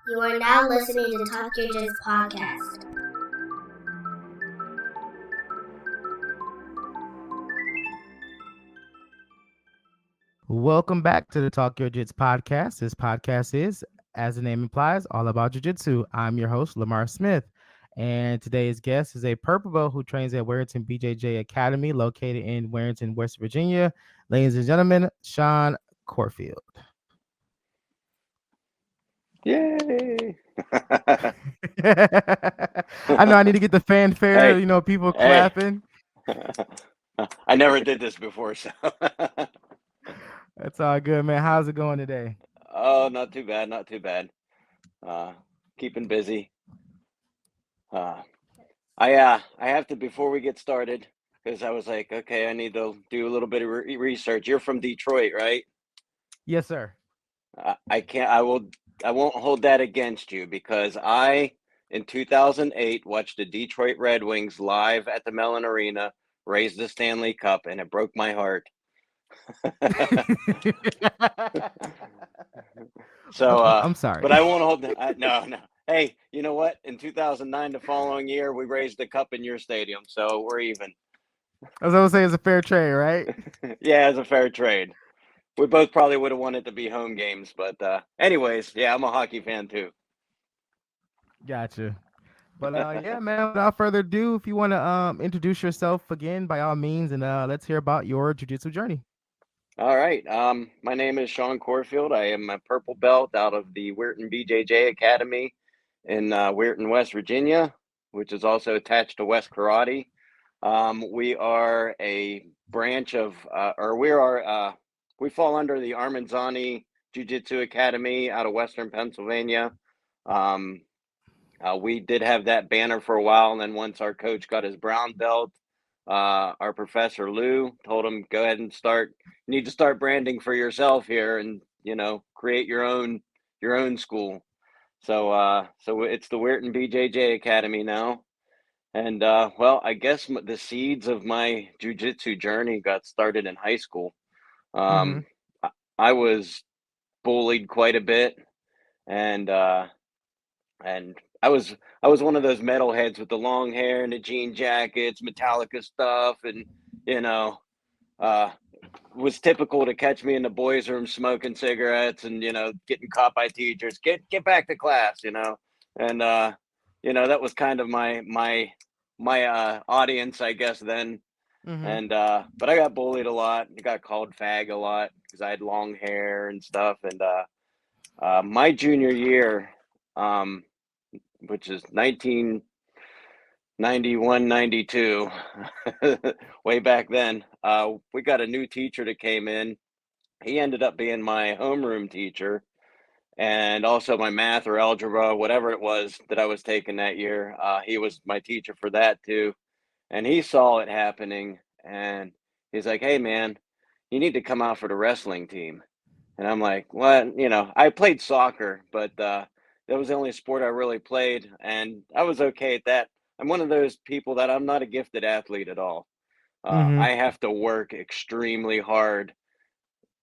You are now listening to Talk Your Jits podcast. Welcome back to the Talk Your Jits podcast. This podcast is, as the name implies, all about jiu-jitsu. I'm your host, Lamar Smith. And today's guest is a purple belt who trains at Warrington BJJ Academy, located in Warrington, West Virginia. Ladies and gentlemen, Sean Corfield. Yay! I know I need to get the fanfare, Hey, people hey. clapping. I never did this before, so. That's all good, man. How's it going today? Oh, not too bad, not too bad. Uh, Keeping busy. Uh, I have to, before we get started, because I was like, okay, I need to do a little bit of research. You're from Detroit, right? Yes, sir. I can't, I won't hold that against you because in 2008, watched the Detroit Red Wings live at the Mellon Arena, raise the Stanley Cup, and it broke my heart. So, I'm sorry. but I won't hold that. No, no. Hey, you know what? In 2009, the following year, we raised the cup in your stadium, so we're even. I was gonna say it's a fair trade, right? Yeah, it's a fair trade. We both probably would have wanted to be home games, but anyways, yeah, I'm a hockey fan too. Gotcha. But yeah, man. Without further ado, if you want to introduce yourself again, by all means, and let's hear about your jujitsu journey. All right. My name is Sean Corfield. I am a purple belt out of the Weirton BJJ Academy in Weirton, West Virginia, which is also attached to West Karate. We are a branch of, we fall under the Armanzani Jiu-Jitsu Academy out of Western Pennsylvania. Um, we did have that banner for a while, and then once our coach got his brown belt, our professor Lou told him, "Go ahead and start. You need to start branding for yourself here, and create your own school." So it's the Weirton BJJ Academy now. And well, I guess the seeds of my jujitsu journey got started in high school. Mm-hmm. Um, I was bullied quite a bit, and and I was one of those metalheads with the long hair and the jean jackets, Metallica stuff, and you know, uh, was typical to catch me in the boys' room smoking cigarettes and getting caught by teachers. Get back to class, and that was kind of my audience, I guess then. Mm-hmm. And but I got bullied a lot. I got called fag a lot because I had long hair and stuff. And my junior year, um, which is 1991, 92, way back then, we got a new teacher that came in. He ended up being my homeroom teacher and also my math or algebra, whatever it was that I was taking that year. He was my teacher for that too. And he saw it happening and he's like, "Hey, man, you need to come out for the wrestling team." And I'm like, "What?" I played soccer, but that was the only sport I really played. And I was okay at that. I'm one of those people that I'm not a gifted athlete at all. Mm-hmm. I have to work extremely hard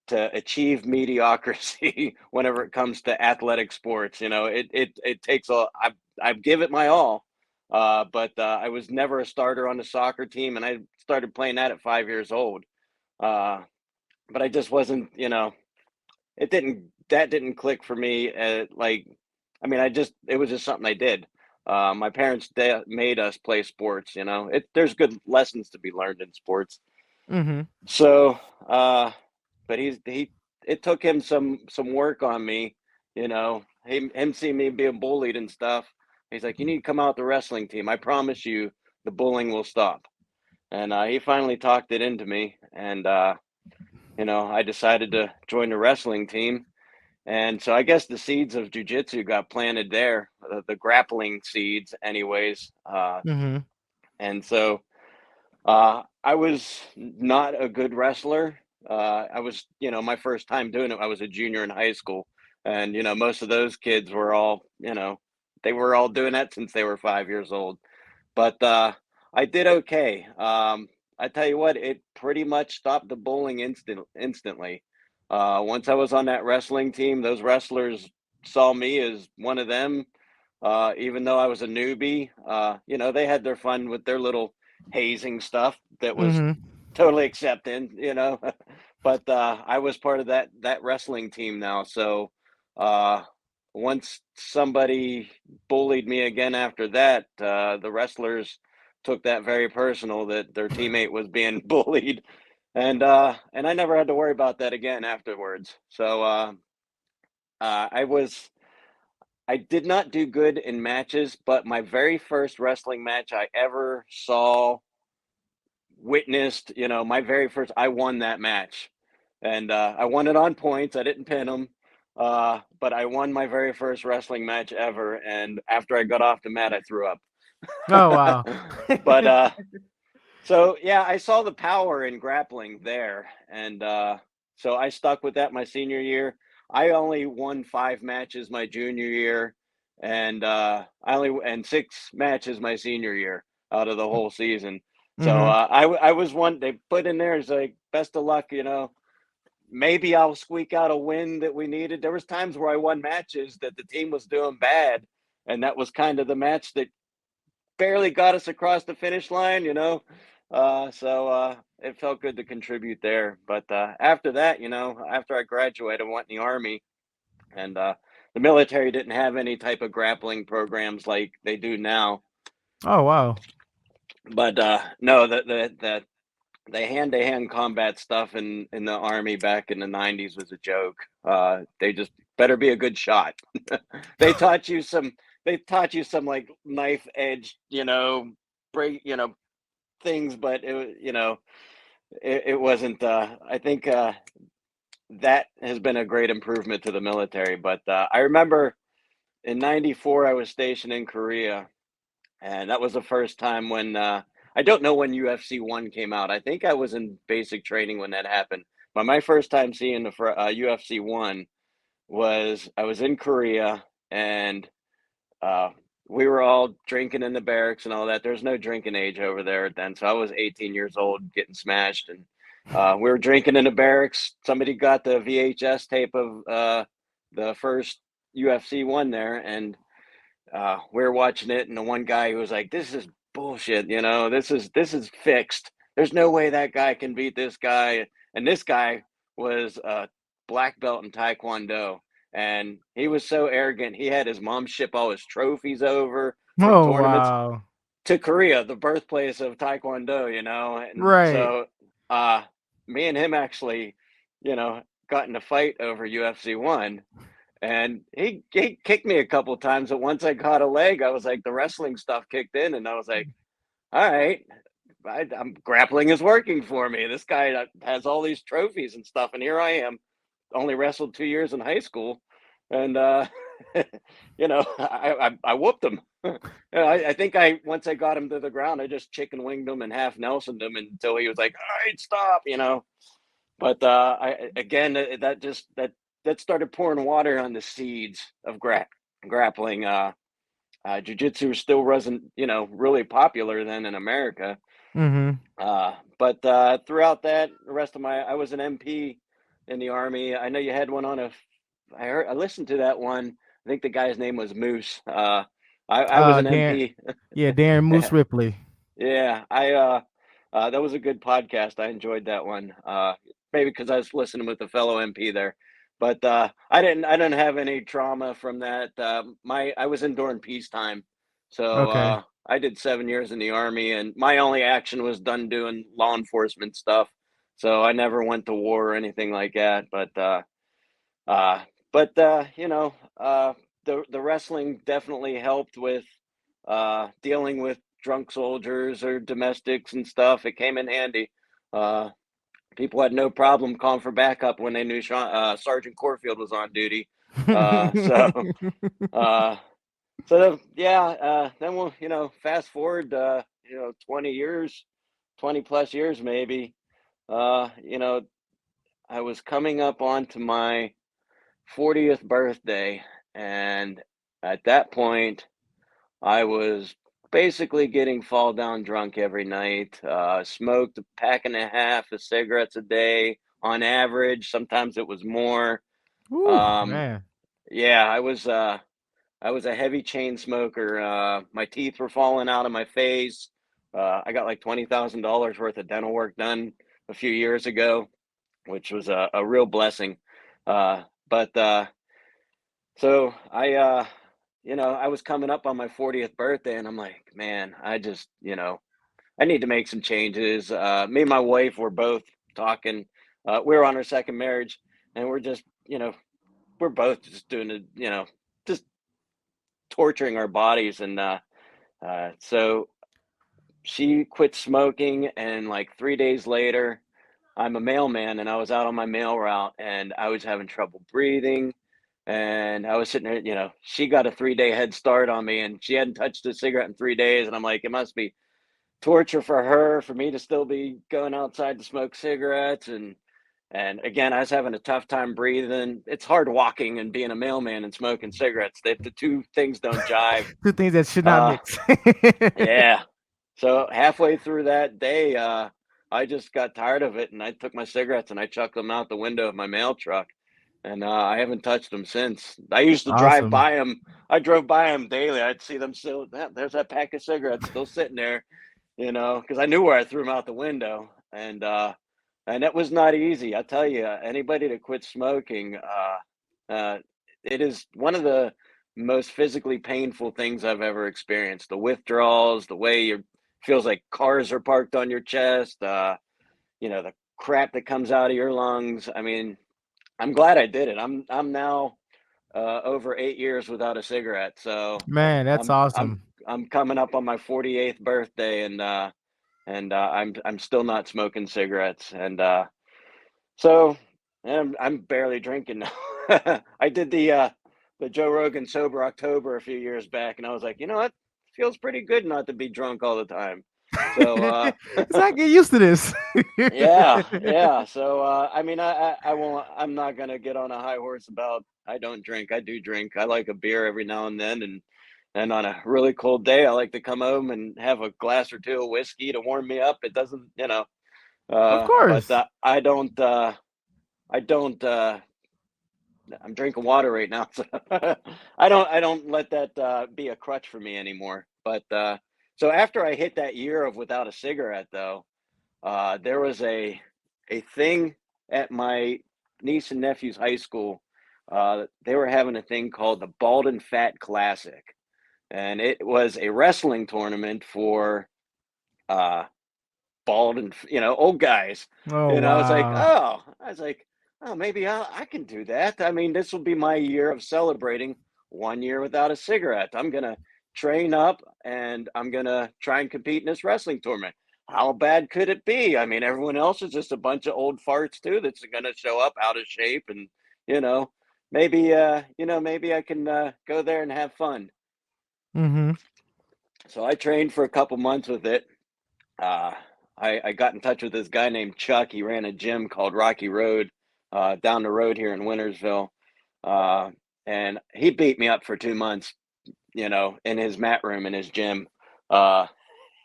to achieve mediocrity whenever it comes to athletic sports. It takes I give it my all. But I was never a starter on the soccer team, and I started playing that at 5 years old. Uh, but I just wasn't, that didn't click for me. I mean, it was just something I did. My parents made us play sports. There's good lessons to be learned in sports. Mm-hmm. So, but it took him some work on me, him seeing me being bullied and stuff. He's like, "You need to come out the wrestling team. I promise you, the bullying will stop." And he finally talked it into me, and I decided to join the wrestling team. And so I guess the seeds of jujitsu got planted there, the grappling seeds, anyways. Mm-hmm. And so I was not a good wrestler. I was, my first time doing it, I was a junior in high school. And, most of those kids were all, they were all doing that since they were 5 years old. But I did okay. I tell you what, it pretty much stopped the bullying instantly. Once I was on that wrestling team, those wrestlers saw me as one of them, even though I was a newbie. They had their fun with their little hazing stuff that was Mm-hmm. totally accepted, but I was part of that wrestling team now. So once somebody bullied me again after that, the wrestlers took that very personal that their teammate was being bullied, and I never had to worry about that again afterwards. So I did not do good in matches, but my very first wrestling match I ever saw, witnessed, my very first, I won that match. And I won it on points. I didn't pin them. But I won my very first wrestling match ever. And after I got off the mat, I threw up. Oh wow. But so yeah, I saw the power in grappling there, and so I stuck with that my senior year. I only won 5 matches my junior year, and and 6 matches my senior year out of the whole season. So Mm-hmm. I was one they put in there as like best of luck, maybe I'll squeak out a win that we needed. There was times where I won matches that the team was doing bad, and that was kind of the match that barely got us across the finish line. So it felt good to contribute there. But after that, after I graduated, I went in the Army, and the military didn't have any type of grappling programs like they do now. Oh wow. But no, the hand-to-hand combat stuff in the Army back in the 90s was a joke. They just better be a good shot. they taught you some they taught you some like knife edge, break, things, but it wasn't. I think that has been a great improvement to the military. But I remember in '94 I was stationed in Korea, and that was the first time when I don't know when UFC 1 came out. I think I was in basic training when that happened. But my first time seeing the UFC 1 was I was in Korea, and uh, we were all drinking in the barracks and all that. There's no drinking age over there then, so I was 18 years old getting smashed, and we were drinking in the barracks. Somebody got the VHS tape of the first UFC 1 there, and we were watching it, and the one guy who was like, "This is bullshit. This is fixed. There's no way that guy can beat this guy." And this guy was a black belt in Taekwondo, and he was so arrogant. He had his mom ship all his trophies over from Oh tournaments wow. to Korea, the birthplace of Taekwondo. And Right. so uh, me and him actually, got in a fight over UFC 1, and he kicked me a couple times, but once I caught a leg, I was like, the wrestling stuff kicked in, and I was like, all right, I'm grappling is working for me. This guy has all these trophies and stuff, and here I am, only wrestled 2 years in high school, and I whooped him. I think once I got him to the ground, I just chicken winged him and half Nelsoned him until he was like, all right, stop. But I again that started pouring water on the seeds of grappling. Jiu-jitsu still wasn't really popular then in America. Mm-hmm. But throughout that, the rest of I was an MP in the Army. I know you had one on I listened to that one. I think the guy's name was Moose. I was an Dan. MP. Yeah, Darren Moose Ripley. Yeah, that was a good podcast. I enjoyed that one. Maybe because I was listening with a fellow MP there, but I didn't have any trauma from that. I was in during peacetime, so Okay. I did 7 years in the Army, and my only action was done doing law enforcement stuff. So I never went to war or anything like that. Uh, but the wrestling definitely helped with dealing with drunk soldiers or domestics and stuff. It came in handy. Uh, People had no problem calling for backup when they knew Sergeant Corfield was on duty. Uh, so, uh, yeah. Then we'll fast forward 20 years, 20 plus years maybe. Uh, you know, I was coming up onto my 40th birthday, and at that point, I was basically getting fall down drunk every night. Smoked a pack and a half of cigarettes a day on average. Sometimes it was more. Ooh, Um, man. Yeah, I was a heavy chain smoker. My teeth were falling out of my face. I got like $20,000 worth of dental work done a few years ago, which was a real blessing. But so I was coming up on my 40th birthday, and I'm like, man, I need to make some changes. Me and my wife were both talking. We were on our second marriage, and we're both just doing it, just torturing our bodies. And so she quit smoking, and like 3 days later, I'm a mailman, and I was out on my mail route, and I was having trouble breathing. And I was sitting there, she got a 3-day head start on me, and she hadn't touched a cigarette in 3 days. And I'm like, it must be torture for her for me to still be going outside to smoke cigarettes. And again, I was having a tough time breathing. It's hard walking and being a mailman and smoking cigarettes. The two things don't jive. Two things that should not Uh, mix. yeah. So halfway through that day, I just got tired of it, and I took my cigarettes and I chucked them out the window of my mail truck. And I haven't touched them since. I used to drive Awesome. by them. I drove by them daily. I'd see them still. There's that pack of cigarettes still sitting there, because I knew where I threw them out the window. And it was not easy. I tell you, anybody that quits smoking, uh, it is one of the most physically painful things I've ever experienced. The withdrawals, the way you feels like cars are parked on your chest, the crap that comes out of your lungs. I mean, I'm glad I did it. I'm now over 8 years without a cigarette. So Man, that's I'm I'm awesome. I'm coming up on my 48th birthday, and I'm still not smoking cigarettes. So I'm barely drinking now. I did the Joe Rogan sober October a few years back, and I was like, you know what? Feels pretty good not to be drunk all the time. So It's like get used to this. yeah, yeah. So I mean, I won't. I'm not gonna get on a high horse about I don't drink. I do drink. I like a beer every now and then, and on a really cold day, I like to come home and have a glass or two of whiskey to warm me up. It doesn't, Of but course. I don't. I don't. I'm drinking water right now, so I don't let that be a crutch for me anymore. But so after I hit that year of without a cigarette, though. There was a thing at my niece and nephew's high school. They were having a thing called the Bald and Fat Classic, and it was a wrestling tournament for uh, bald and old guys. Oh And wow. I was like, oh, maybe I can do that. I mean, this will be my year of celebrating 1 year without a cigarette. I'm gonna train up, and I'm gonna try and compete in this wrestling tournament. How bad could it be? I mean, everyone else is just a bunch of old farts too that's gonna show up out of shape, and you know, maybe I can go there and have fun. Mm-hmm. So I trained for a couple months with it. uh, I got in touch with this guy named Chuck. He ran a gym called Rocky Road down the road here in Wintersville. Uh, and he beat me up for 2 months, in his mat room in his gym. Uh,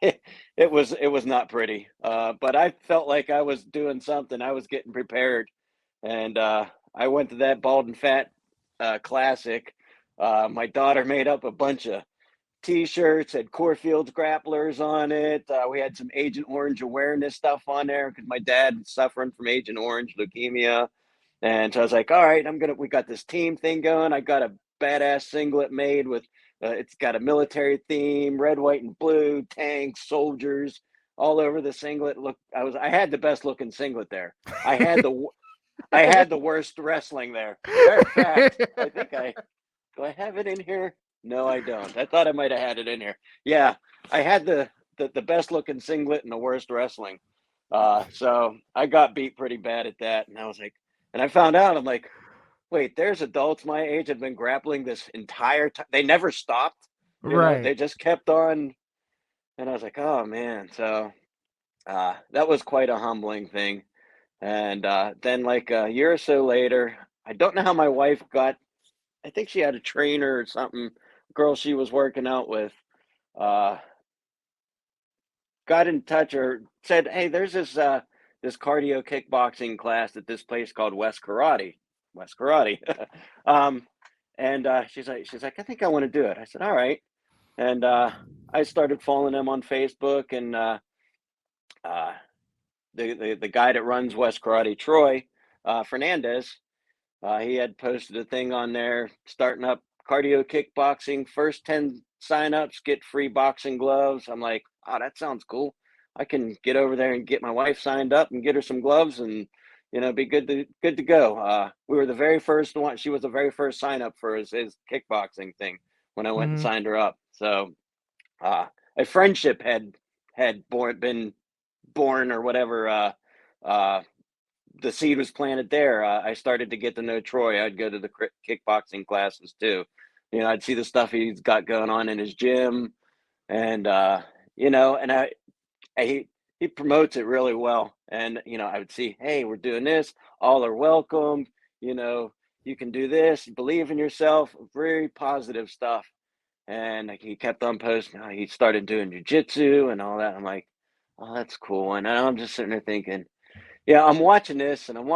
it was not pretty, but I felt like I was doing something. I was getting prepared, and I went to that Bald and Fat classic. My daughter made up a bunch of T-shirts, had Corfield's grapplers on it. We had some Agent Orange awareness stuff on there because my dad was suffering from Agent Orange leukemia. And so I was like, all right, we got this team thing going. I got a badass singlet made with, it's got a military theme, red, white, and blue, tanks, soldiers all over the singlet. Look, I had the best looking singlet there. I had the worst wrestling there. Matter of fact, do I have it in here? No, I don't. I thought I might have had it in here. Yeah, I had the best looking singlet and the worst wrestling. So I got beat pretty bad at that, and I was like, and I found out, I'm like, wait, there's adults my age have been grappling this entire time. They never stopped. Right. They just kept on, and I was like, oh man. So that was quite a humbling thing. And then, like a year or so later, I don't know how my wife got. I think she had a trainer or something, girl she was working out with, uh, got in touch or said, "Hey, there's this cardio kickboxing class at this place called West Karate." West Karate. um, And she's like, I think I want to do it. I said, all right. And I started following them on Facebook, and uh, the guy that runs West Karate, Troy Fernandez, he had posted a thing on there starting up cardio kickboxing. First 10 signups get free boxing gloves. I'm like, oh, that sounds cool. I can get over there and get my wife signed up and get her some gloves and be good to go. We were the very first one. She was the very first sign up for his kickboxing thing when I went and signed her up. So a friendship had been born or whatever. The seed was planted there. I started to get to know Troy. I'd go to the kickboxing classes too. I'd see the stuff he's got going on in his gym, and and he promotes it really well. And I would see, hey, we're doing this. All are welcome. You can do this. Believe in yourself. Very positive stuff. And he kept on posting. He started doing jujitsu and all that. I'm like, oh, that's cool. And I'm just sitting there thinking, yeah, I'm watching this and I'm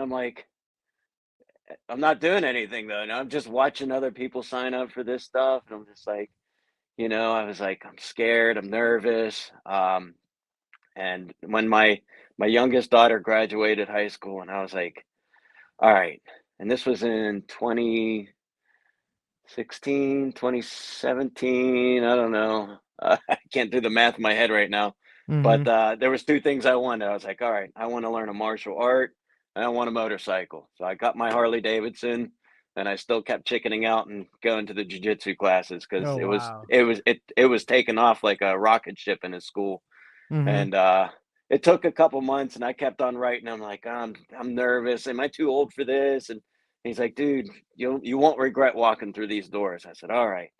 like, I'm not doing anything though. And I'm just watching other people sign up for this stuff. And I'm just like, I was like, I'm scared, I'm nervous. And when my youngest daughter graduated high school, and I was like, all right. And this was in 2016, 2017. I don't know. I can't do the math in my head right now. But there was two things I wanted. I was like, all right, I want to learn a martial art and I want a motorcycle. So I got my Harley Davidson, and I still kept chickening out and going to the jiu-jitsu classes because Oh, it was wow. it was taking off like a rocket ship in his school. And it took a couple months, and I kept on writing. I'm like, I'm nervous. Am I too old for this? And he's like, dude, you won't regret walking through these doors. I said, all right.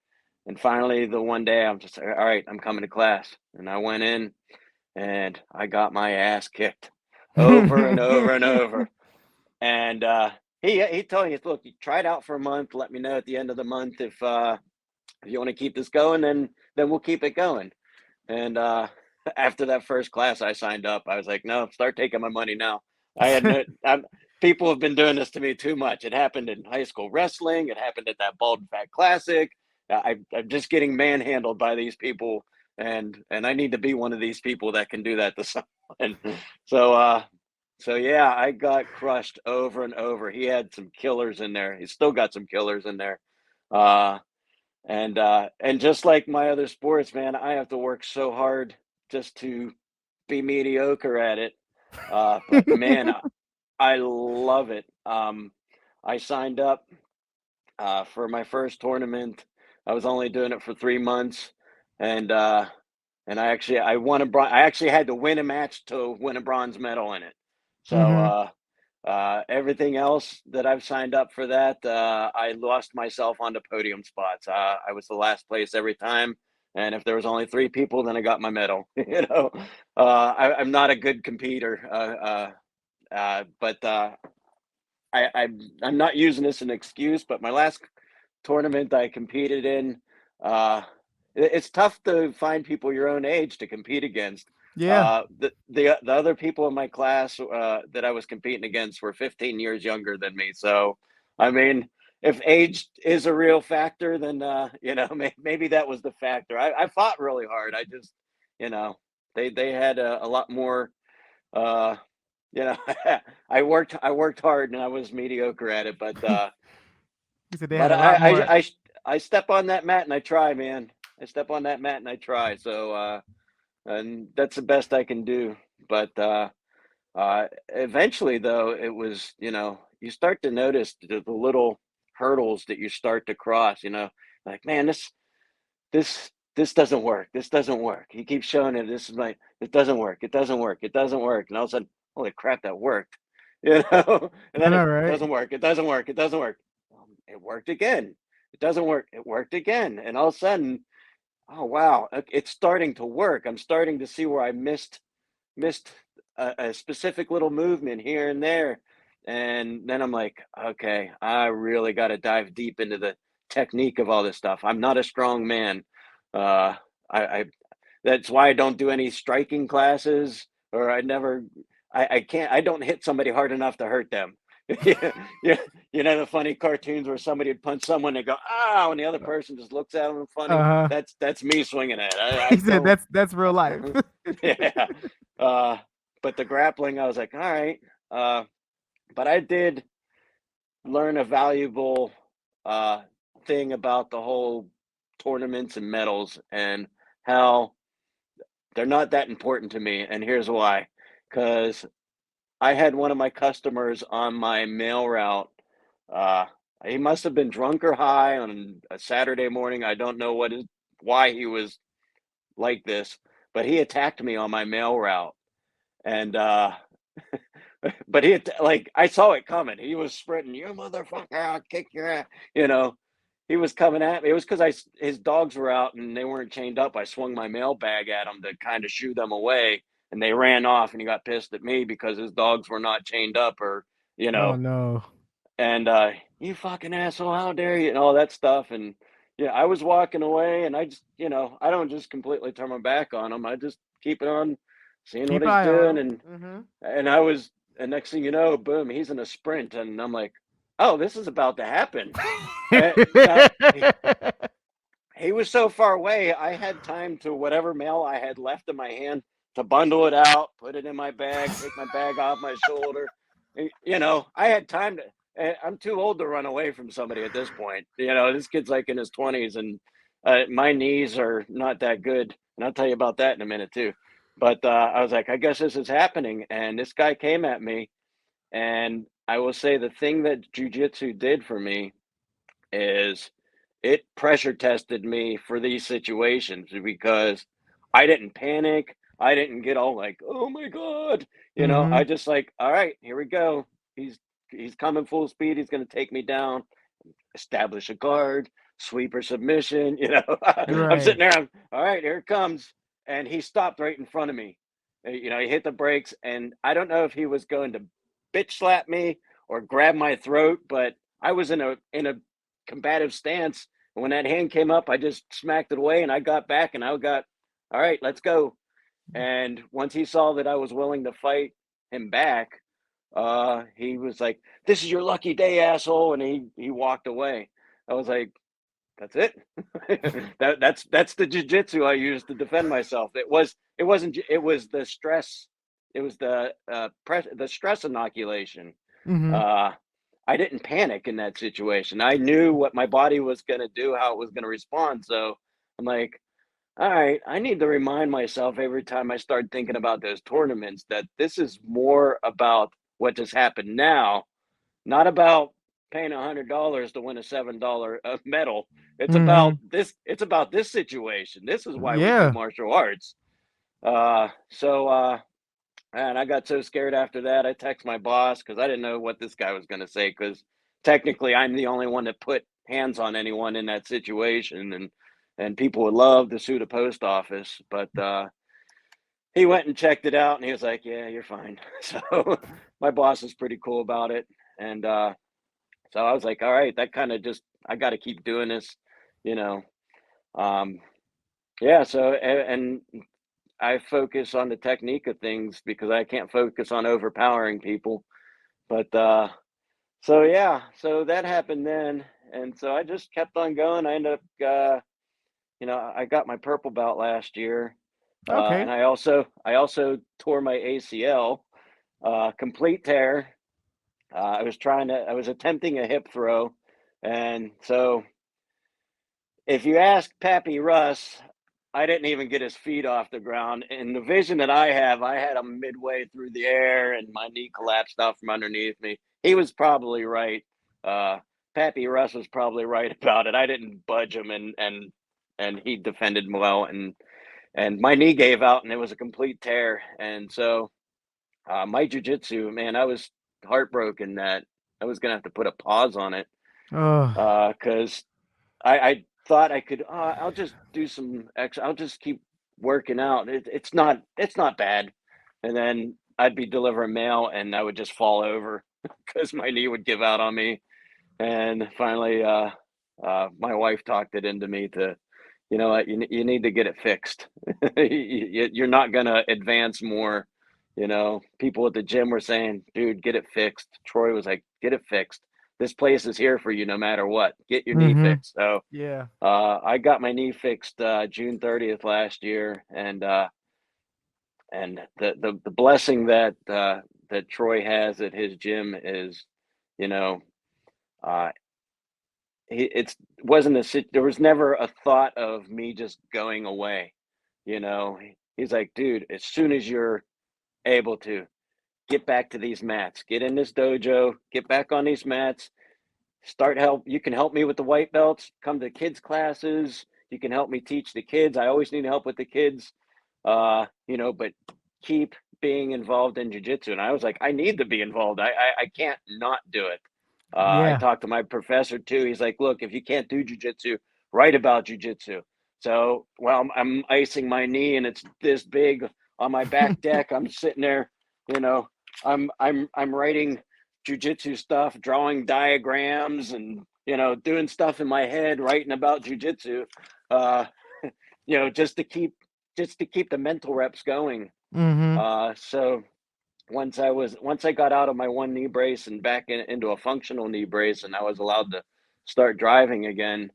And finally, the one day, I'm just like, all right, I'm coming to class. And I went in, and I got my ass kicked over and over and over. And he told me, look, you try it out for a month. Let me know at the end of the month if you want to keep this going, then we'll keep it going. And after that first class I signed up, I was like, no, start taking my money now. People have been doing this to me too much. It happened in high school wrestling. It happened at that Bald and Fat Classic. I'm just getting manhandled by these people, and I need to be one of these people that can do that to someone. So yeah, I got crushed over and over. He had some killers in there. He's still got some killers in there. And just like my other sports, man, I have to work so hard just to be mediocre at it. But man, I love it. I signed up for my first tournament. I was only doing it for 3 months, and I won I actually had to win a match to win a bronze medal in it. So everything else that I've signed up for that, I lost myself on the podium spots. I was the last place every time, and if there was only 3 people, then I got my medal. I'm not a good competitor, but I'm not using this as an excuse. But my last tournament I competed in, uh, it's tough to find people your own age to compete against. Yeah. The other people in my class that I was competing against were 15 years younger than me. So, I mean, if age is a real factor, then maybe that was the factor. I fought really hard. I just, they had a lot more. Uh, I worked hard and I was mediocre at it, but He said they had but a lot more. I step on that mat and I try, man. I step on that mat and I try. So and that's the best I can do. But eventually, though, it was you start to notice the little hurdles that you start to cross. Like, man, this doesn't work. This doesn't work. He keeps showing it. It doesn't work. It doesn't work. It doesn't work. And all of a sudden, holy crap, that worked. And I then know, it right? doesn't work. It doesn't work. It doesn't work. It worked again. It doesn't work. It worked again. And all of a sudden, oh wow, it's starting to work. I'm starting to see where I missed a specific little movement here and there. And then I'm like, okay, I really got to dive deep into the technique of all this stuff. I'm not a strong man. Uh, I that's why I don't do any striking classes, or I never, I can't, I don't hit somebody hard enough to hurt them. Yeah, yeah. You know the funny cartoons where somebody would punch someone and go, "Ah," and the other person just looks at them funny. Uh-huh. That's me swinging it. I He said don't. that's real life. Yeah. But the grappling, I was like, all right. Uh, but I did learn a valuable uh, thing about the whole tournaments and medals and how they're not that important to me. And here's why. Because I had one of my customers on my mail route. Uh, he must have been drunk or high on a Saturday morning. I don't know why he was like this, but he attacked me on my mail route. And but like I saw it coming. He was sprinting, "You motherfucker, I'll kick your ass." You know, he was coming at me. It was because his dogs were out and they weren't chained up. I swung my mail bag at him to kind of shoo them away, and they ran off. And he got pissed at me because his dogs were not chained up, or you Oh know, no. and you fucking asshole, how dare you, and all that stuff. And yeah, I was walking away, and I just, I don't just completely turn my back on him. I just keep it on, seeing what Keep he's eye on doing, him. and Mm-hmm. I was, and next thing you know, boom, he's in a sprint, and I'm like, oh, this is about to happen. Now he was so far away, I had time to whatever mail I had left in my hand to bundle it out, put it in my bag, take my bag off my shoulder. I had time to. I'm too old to run away from somebody at this point. This kid's like in his 20s, and my knees are not that good. And I'll tell you about that in a minute too. But I was like, I guess this is happening. And this guy came at me, and I will say the thing that jujitsu did for me is it pressure tested me for these situations because I didn't panic. I didn't get all like, "Oh my god." Mm-hmm. I just like, "All right, here we go. He's coming full speed. He's going to take me down." Establish a guard, sweeper submission, I'm Right. sitting there, all right, here it comes. And he stopped right in front of me. He hit the brakes, and I don't know if he was going to bitch slap me or grab my throat, but I was in a combative stance. And when that hand came up, I just smacked it away, and I got back, and I got, all right, let's go. And once he saw that I was willing to fight him back, he was like, "This is your lucky day, asshole," and he walked away. I was like, "That's it." That's the jujitsu I used to defend myself. It was the stress. It was the stress inoculation. Mm-hmm. Uh, I didn't panic in that situation. I knew what my body was going to do, how it was going to respond. So I'm like, all right, I need to remind myself every time I start thinking about those tournaments that this is more about what just happened now, not about paying $100 to win a $7 medal. It's about Mm-hmm. this. It's about this situation. This is why we do Yeah. martial arts. And I got so scared after that. I text my boss because I didn't know what this guy was going to say. Because technically, I'm the only one that put hands on anyone in that situation, and people would love to sue the post office. But he went and checked it out, and he was like, "Yeah, you're fine." So my boss is pretty cool about it, and so I was like, "All right, that kind of just I got to keep doing this, you know." Um, yeah. So and I focus on the technique of things because I can't focus on overpowering people. But so yeah, so that happened then, and so I just kept on going. I ended up, I got my purple belt last year, and Okay. I also tore my ACL, complete tear. I was attempting a hip throw, and so if you ask Pappy Russ, I didn't even get his feet off the ground. In the vision that I have, I had him midway through the air, and my knee collapsed out from underneath me. He was probably right. Pappy Russ was probably right about it. I didn't budge him, and he defended well, and my knee gave out, and it was a complete tear. And so my jujitsu, man, I was heartbroken that I was gonna have to put a pause on it Oh. because I thought I could. I'll just do some I'll just keep working out. It's not bad. And then I'd be delivering mail, and I would just fall over because my knee would give out on me. And finally, my wife talked it into me to, you know what, you need to get it fixed. You're not gonna advance more People at the gym were saying, dude, get it fixed. Troy was like, get it fixed. This place is here for you no matter what. Get your knee Mm-hmm. fixed. So Yeah. I got my knee fixed June 30th last year, and the blessing that Troy has at his gym is, you know, uh, it's wasn't there was never a thought of me just going away. He's like, dude, as soon as you're able to get back to these mats, get in this dojo, get back on these mats, you can help me with the white belts, come to kids classes, you can help me teach the kids. I always need help with the kids. But keep being involved in jiu-jitsu. And I was like, I need to be involved. I can't not do it. I Yeah. talked to my professor too. He's like, look, if you can't do jiu-jitsu, write about jiu-jitsu. So while I'm icing my knee and it's this big on my back deck, I'm sitting there, you know, I'm writing jiu-jitsu stuff, drawing diagrams and, doing stuff in my head, writing about jiu-jitsu, uh, just to keep the mental reps going. Mm-hmm. So once I got out of my one knee brace and back into a functional knee brace, and I was allowed to start driving again,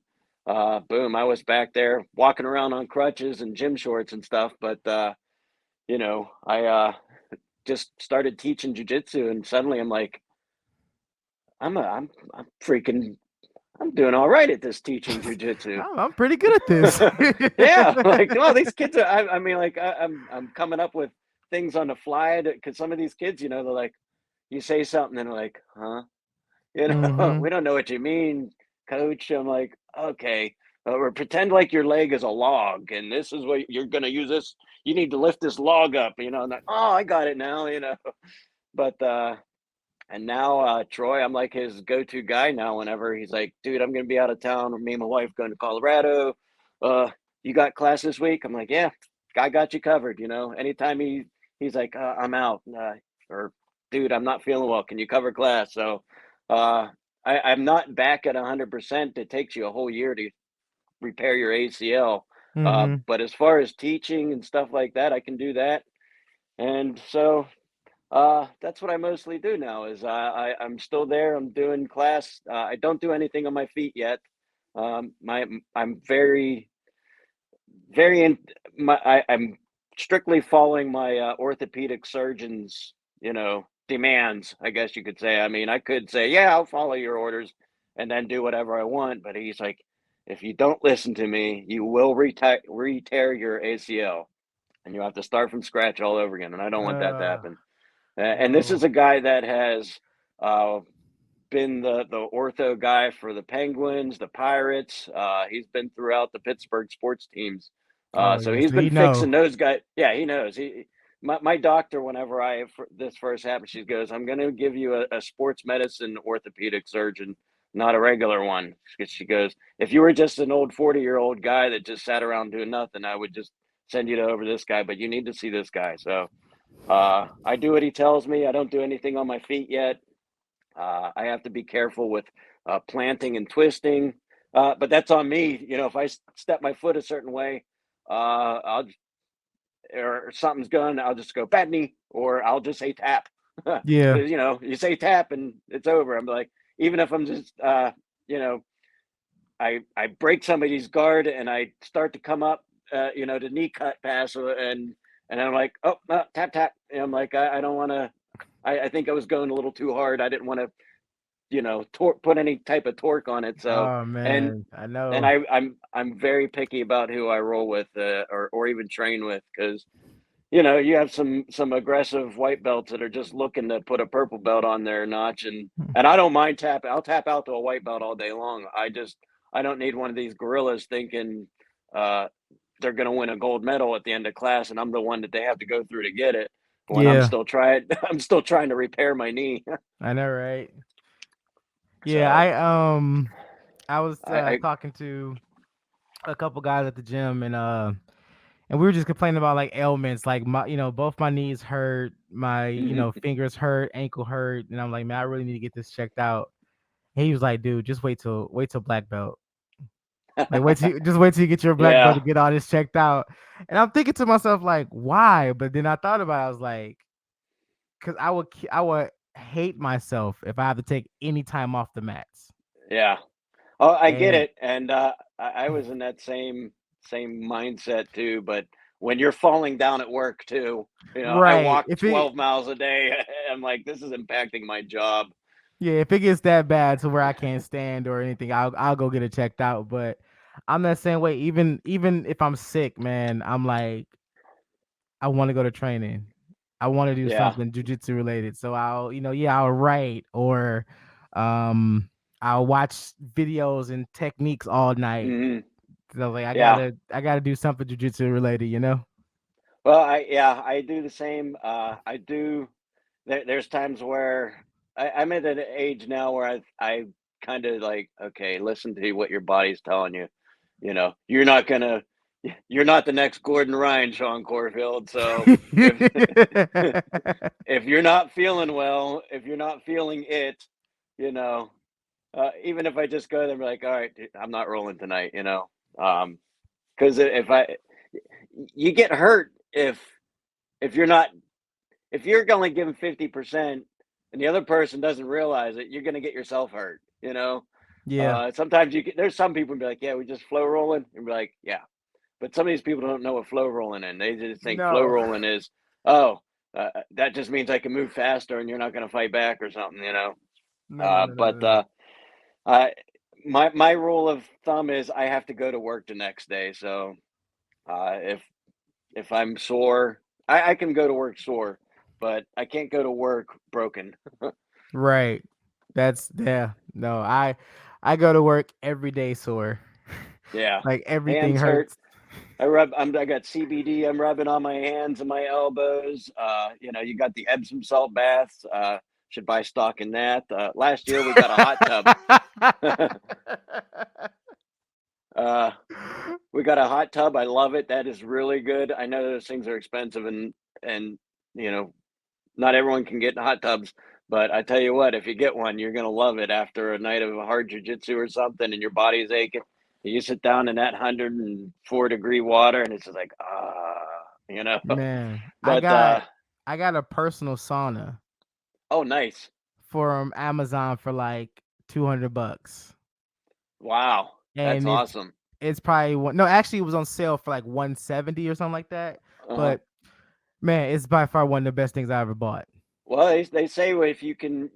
boom, I was back there walking around on crutches and gym shorts and stuff. But I just started teaching jujitsu, and suddenly I'm like, I'm freaking I'm doing all right at this teaching jujitsu. I'm pretty good at this. Yeah, like, well, these kids are. I mean, like, I'm coming up with things on the fly because some of these kids, they're like, you say something and they're like, huh? Mm-hmm. We don't know what you mean, coach. I'm like, okay, or pretend like your leg is a log and this is what you're gonna use this. You need to lift this log up, and like, oh, I got it now. But and now Troy, I'm like his go-to guy now. Whenever he's like, dude, I'm gonna be out of town with me and my wife going to Colorado. You got class this week? I'm like, yeah, I got you covered. Anytime he's like, I'm out, or dude, I'm not feeling well. Can you cover class? So I'm not back at 100%. It takes you a whole year to repair your ACL. Mm-hmm. But as far as teaching and stuff like that, I can do that. And so that's what I mostly do now. Is I'm still there. I'm doing class. I don't do anything on my feet yet. I'm very very in I'm strictly following my orthopedic surgeon's demands. I guess you could say. I mean, I could say, yeah, I'll follow your orders and then do whatever I want. But he's like, if you don't listen to me, you will re-tear your ACL, and you have to start from scratch all over again. And I don't want that to Uh, happen. And this well, is a guy that has uh, been the ortho guy for the Penguins, the Pirates. He's been throughout the Pittsburgh sports teams. oh So yeah, he's so been he know. fixing those guys. Yeah, he knows. My doctor, whenever this first happened, she goes, I'm going to give you a sports medicine orthopedic surgeon, not a regular one. She goes, if you were just an old 40-year-old guy that just sat around doing nothing, I would just send you over this guy, but you need to see this guy. So I do what he tells me. I don't do anything on my feet yet. I have to be careful with planting and twisting, but that's on me. If I step my foot a certain way, I'll or something's going, I'll just go bad knee, or I'll just say tap. Yeah. Because you say tap and it's over. I'm like, even if I'm just, you know, I break somebody's guard and I start to come up, to knee cut pass, and I'm like, oh, tap tap. And I'm like, I don't want to. I think I was going a little too hard. I didn't want to put any type of torque on it. So Oh and man, I and know. I'm very picky about who I roll with, or even train with, because you have some aggressive white belts that are just looking to put a purple belt on their notch, and I don't mind tapping. I'll tap out to a white belt all day long. I don't need one of these gorillas thinking uh, they're going to win a gold medal at the end of class, and I'm the one that they have to go through to get it. When I'm Yeah, still trying, I'm still trying to repair my knee. I know, right? Yeah, So I was I talking to a couple guys at the gym, and we were just complaining about like ailments, like my, both my knees hurt, my, fingers hurt, ankle hurt, and I'm like, man, I really need to get this checked out. And he was like, dude, just wait till black belt. Like wait till you get your black belt yeah. to get all this checked out. And I'm thinking to myself, like, why? But then I thought about it, I was like, because I would hate myself if I have to take any time off the mats. Yeah. Oh, I get And it, and I was in that same mindset too. But when you're falling down at work too, I right, walk if it 12 miles a day. I'm like, this is impacting my job. yeah, if it gets that bad to where I can't stand or anything, I'll go get it checked out. But I'm that same way. Even if I'm sick, man, I'm like I want to go to training. I want to do Yeah. something jujitsu related. So I'll write or um I'll watch videos and techniques all night. Hmm. So like Yeah. I gotta do something jujitsu related. Well, I do the same. I do. There's times where I'm at an age now where I kind of like, okay, listen to what your body's telling you. You're not gonna, you're not the next Gordon Ryan, Sean Corfield. So if if you're not feeling well, if you're not feeling it, you know, even if I just go there and be like, all right, dude, I'm not rolling tonight, because if you get hurt if you're not if you're only giving 50% and the other person doesn't realize it, you're going to get yourself hurt. Yeah. Sometimes there's some people who be like, yeah, we just flow rolling, and be like, yeah, but some of these people don't know what flow rolling is. They just think flow No. rolling is, oh, that just means I can move faster and you're not going to fight back or something. No, no, no, But no, no. I my rule of thumb is I have to go to work the next day. So if I'm sore, I can go to work sore, but I can't go to work broken. Right. That's yeah. No, I go to work every day sore. Yeah, Like everything hands hurt. hurts. I got CBD. I'm rubbing on my hands and my elbows. You got the Epsom salt baths. Should buy stock in that. Last year we got a hot tub. uh, we got a hot tub. I love it. That is really good. I know those things are expensive and you know not everyone can get hot tubs, but I tell you what, if you get one, you're gonna love it after a night of hard jujitsu or something, and your body's aching. You sit down in that 104-degree water, and it's just like Man, But I got a personal sauna oh, nice! from Amazon for like $200. Wow, that's And awesome. it's probably one no, actually it was on sale for like 170 or something like that. Uh-huh. But man, it's by far one of the best things I ever bought. Well, they say if you can,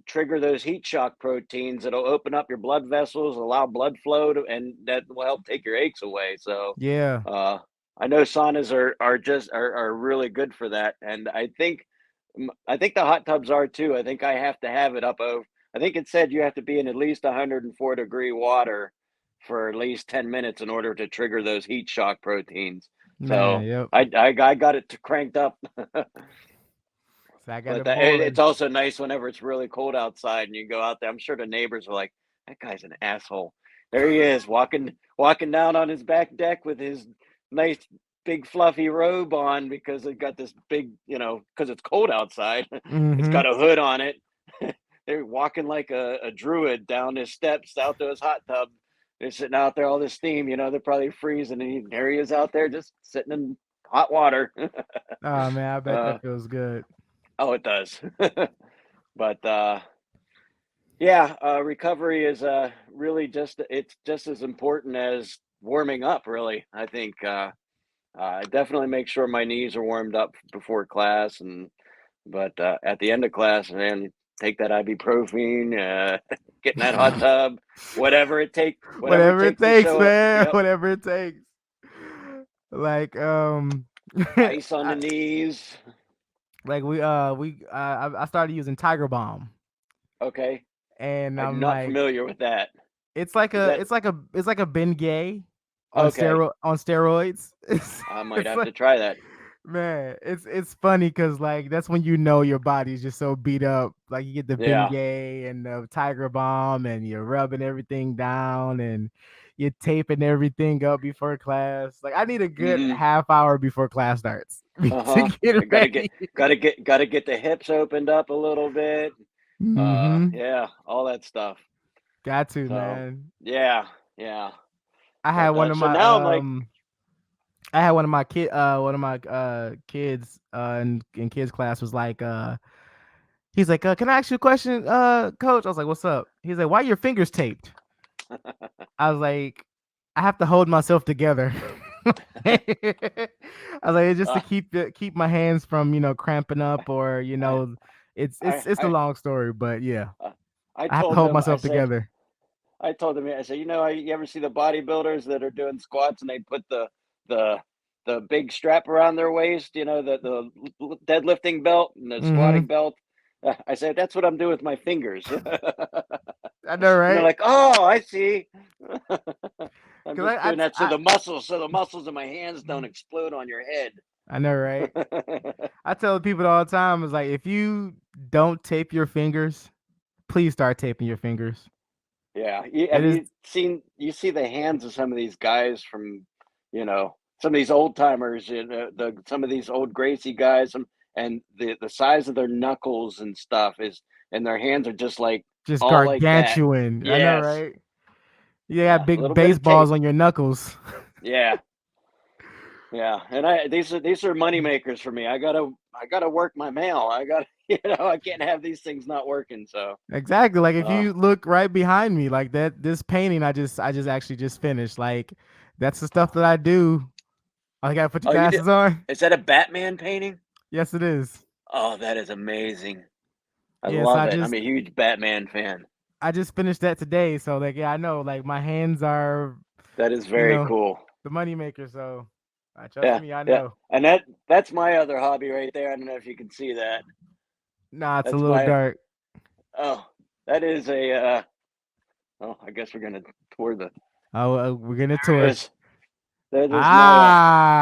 trigger those heat shock proteins, it'll open up your blood vessels, allow blood flow, and that will help take your aches away. So, Yeah. uh, I know saunas are really good for that, and I think the hot tubs are too. I think I have to have it up over. I think it said you have to be in at least 104-degree water for at least 10 minutes in order to trigger those heat shock proteins. Man, So yep. I got it cranked up. So I got But it it's boiling. also nice whenever it's really cold outside and you go out there. I'm sure the neighbors are like, "That guy's an asshole." There he is, walking down on his back deck with his nice big fluffy robe on because it got this big, because it's cold outside. It's Mm-hmm. got a hood on it. They're walking like a druid down his steps out to his hot tub. They're sitting out there, all this steam. They're probably freezing, and there he is out there just sitting in hot water. Oh man, I bet uh, that feels good. oh, it does. But yeah, recovery is really it's just as important as warming up. Really, I think I definitely make sure my knees are warmed up before class, but at the end of class, man, take that ibuprofen, get in that hot tub, whatever it Whatever it takes to takes, show it. man. Yep, Whatever it takes. Like ice on the I, knees. like I started using Tiger Balm, Okay, and I'm I'm not like, familiar with that. it's like Is a that it's like a it's like a Bengay okay? on steroids. I might It's have like to try that. man, it's funny because like that's when you know your body's just so beat up. Like you get the Yeah. Bengay and the Tiger Balm, and you're rubbing everything down, and you're taping everything up before class. Like I need a good Hmm. half hour before class starts to Uh-huh. get I ready. gotta get the hips opened up a little bit. Mm-hmm. Yeah, all that stuff. Got to, So man. yeah, yeah. I had But one of so my now I'm like, I had one of my kids in kids class was like he's like, can I ask you a question, coach? I was like, what's up? He's like, why are your fingers taped? I was like, I have to hold myself together. I was like, it's just to Uh, keep my hands from, cramping up, or I, it's a I, long story, but yeah, uh, I I have to told hold them, myself together. I told them, I said, you ever see the bodybuilders that are doing squats and they put the the big strap around their waist, the deadlifting belt and the Hmm. squatting belt. I said, that's what I'm doing with my fingers. And I know, they're right? like, oh, I see. I'm Because just doing that I so the muscles in my hands don't explode on your head. I know, right? I tell people all the time, it's like, if you don't tape your fingers, please start taping your fingers. Yeah. It Have is you see the hands of some of these guys from, some of these old timers, some of these old Gracie guys, and the size of their knuckles and stuff and their hands are just like just all like that. gargantuan. I know, Yes. right? You got Yeah. A big little bit of baseballs tape. on your knuckles. Yeah. Yeah. And these are money makers for me. I gotta work my mail. I gotta, I can't have these things not working. So, Exactly. Like, if uh, you look right behind me, like that, this painting I just actually just finished. Like, that's the stuff that I do. I gotta put your oh, you did. glasses on. Is that a Batman painting? Yes, it is. Oh, that is amazing. I Yes, love it. I'm a huge Batman fan. I just finished that today. So, like, yeah, I know. Like, my hands are, That is you very know, cool. the money maker. So, trust Yeah, me, I yeah. know. And that's my other hobby right there. I don't know if you can see that. Nah, it's a That's little my dark. oh, that is a oh, I guess we're gonna tour the Oh, we're gonna there tour. is there's my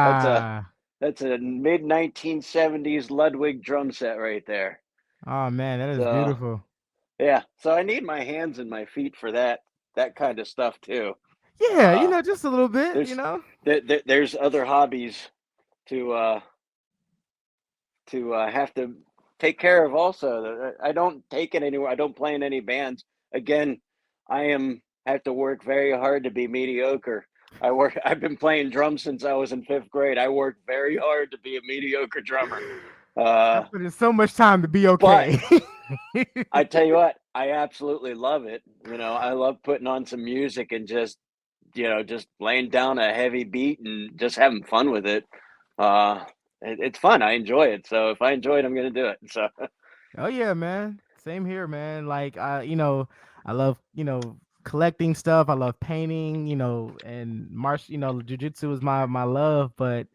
that's a Ah. that's a mid 1970s Ludwig drum set right there. Oh man, that is So beautiful. yeah, so I need my hands and my feet for that kind of stuff too. Yeah, Uh just a little bit. there's there's other hobbies to have to take care of also. I don't take it anywhere. I don't play in any bands. Again, have to work very hard to be mediocre. I've been playing drums since I was in 5th grade. I work very hard to be a mediocre drummer. I Uh, put in so much time to be but okay. I tell you what, I absolutely love it. I love putting on some music and just laying down a heavy beat and just having fun with it. Uh, it's fun. I enjoy it. So if I enjoy it, I'm going to do it. So Oh yeah, man. Same here, man. Like, I love, collecting stuff. I love painting, and jujitsu is my love, but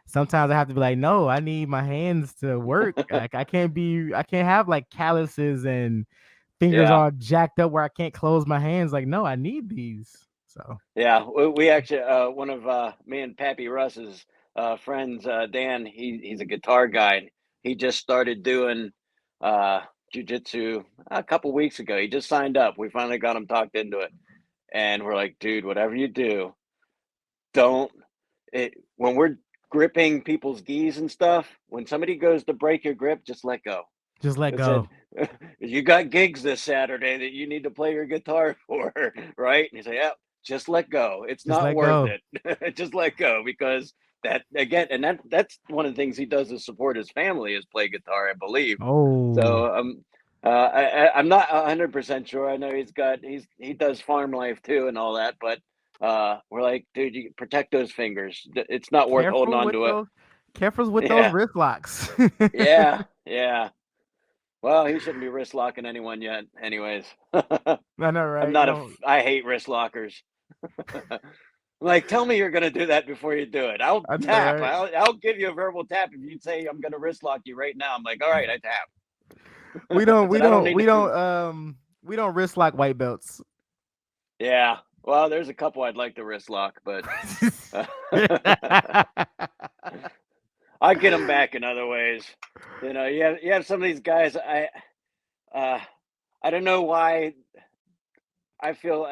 sometimes I have to be like, no, I need my hands to work. Like, I can't have like calluses and fingers yeah, all jacked up where I can't close my hands. Like, no, I need these. So, yeah. We actually, one of me and Pappy Russ's friends, Dan, he's a guitar guy. He just started doing uh, jujitsu a couple weeks ago. He just signed up. We finally got him talked into it. And we're like, dude, whatever you do, don't when we're gripping people's gis and stuff, when somebody goes to break your grip, just let go. just let I said, go. you got gigs this Saturday that you need to play your guitar for, right? And he's like, yeah, just let go. It's Just not let worth go. it. Just let go because that again, and that's one of the things he does to support his family is play guitar, I believe. Oh, So I'm not 100% sure. I know he does farm life too and all that, but we're like, dude, you protect those fingers. It's not worth holding careful on with to it. those careful with those Yeah, wrist locks. yeah, yeah. Well, he shouldn't be wrist locking anyone yet, anyways. I know, I'm right? You not don't. I hate wrist lockers. Like, tell me you're gonna do that before you do it. I'll I know, tap. right? I'll give you a verbal tap if you say I'm gonna wrist lock you right now. I'm like, all right, I We tap. I don't we said I don't don't need we to don't prove. we don't wrist lock white belts. Yeah. Well, there's a couple I'd like to wrist lock, but I get them back in other ways. You have some of these guys. Uh, I don't know why. I feel.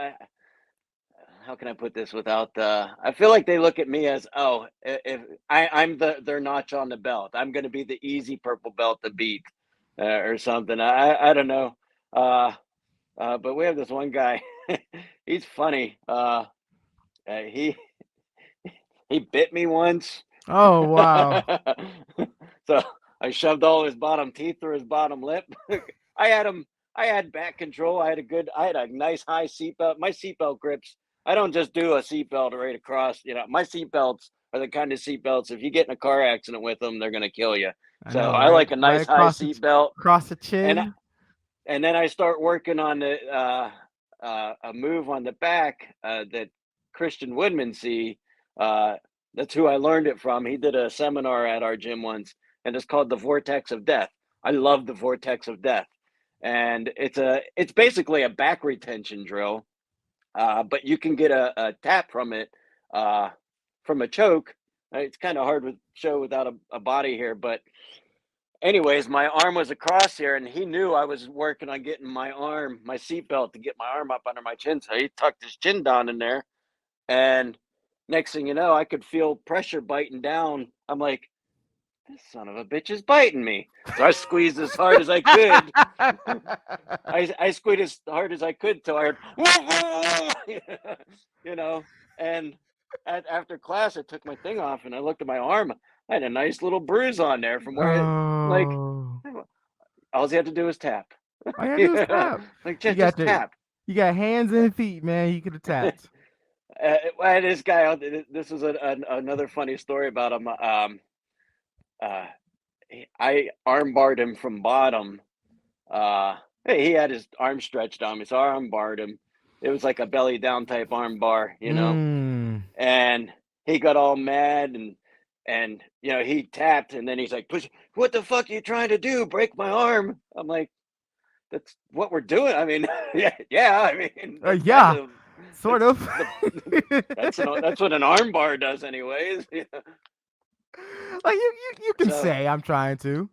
How can I put this without I feel like they look at me as, oh, if I'm their notch on the belt, I'm going to be the easy purple belt to beat, or something. I don't know. Uh, but we have this one guy. He's funny. He He bit me once. Oh wow. So I shoved all his bottom teeth through his bottom lip. I had him. I had back control. I had a nice high seatbelt. My seatbelt grips. I don't just do a seatbelt right across. My seatbelts are the kind of seatbelts. If you get in a car accident with them, they're gonna kill you. I So know, I right? like a Right nice high across seatbelt, across the and chin. and then I start working on a move on the back that Christian Woodman see. Uh, that's who I learned it from. He did a seminar at our gym once, and it's called the Vortex of Death. I love the Vortex of Death, and it's basically a back retention drill, but you can get a tap from it from a choke. It's kind of hard to show without a body here, but anyways, my arm was across here, and he knew I was working on getting my seatbelt to get my arm up under my chin. So he tucked his chin down in there, and next thing you know, I could feel pressure biting down. I'm like, this son of a bitch is biting me. So I squeezed as hard as I could. I squeezed as hard as I could till I heard, and after class, I took my thing off and I looked at my arm. I had a nice little bruise on there from where like, Oh. all you have to do is tap. All you gotta do is tap. Like You just got the tap. you got hands and feet, man. You could have tapped. This guy, this is another funny story about him. Uh, I armbarred him from bottom. He had his arm stretched on me, so I armbarred him. It was like a belly down type arm bar, Mm. and he got all mad and he tapped, and then he's like, "Push! What the fuck are you trying to do? Break my arm?" I'm like, "That's what we're doing." I mean, yeah. I mean, that's Yeah, kind of sort of. that's what an arm bar does, anyways. Like you can So say I'm trying to.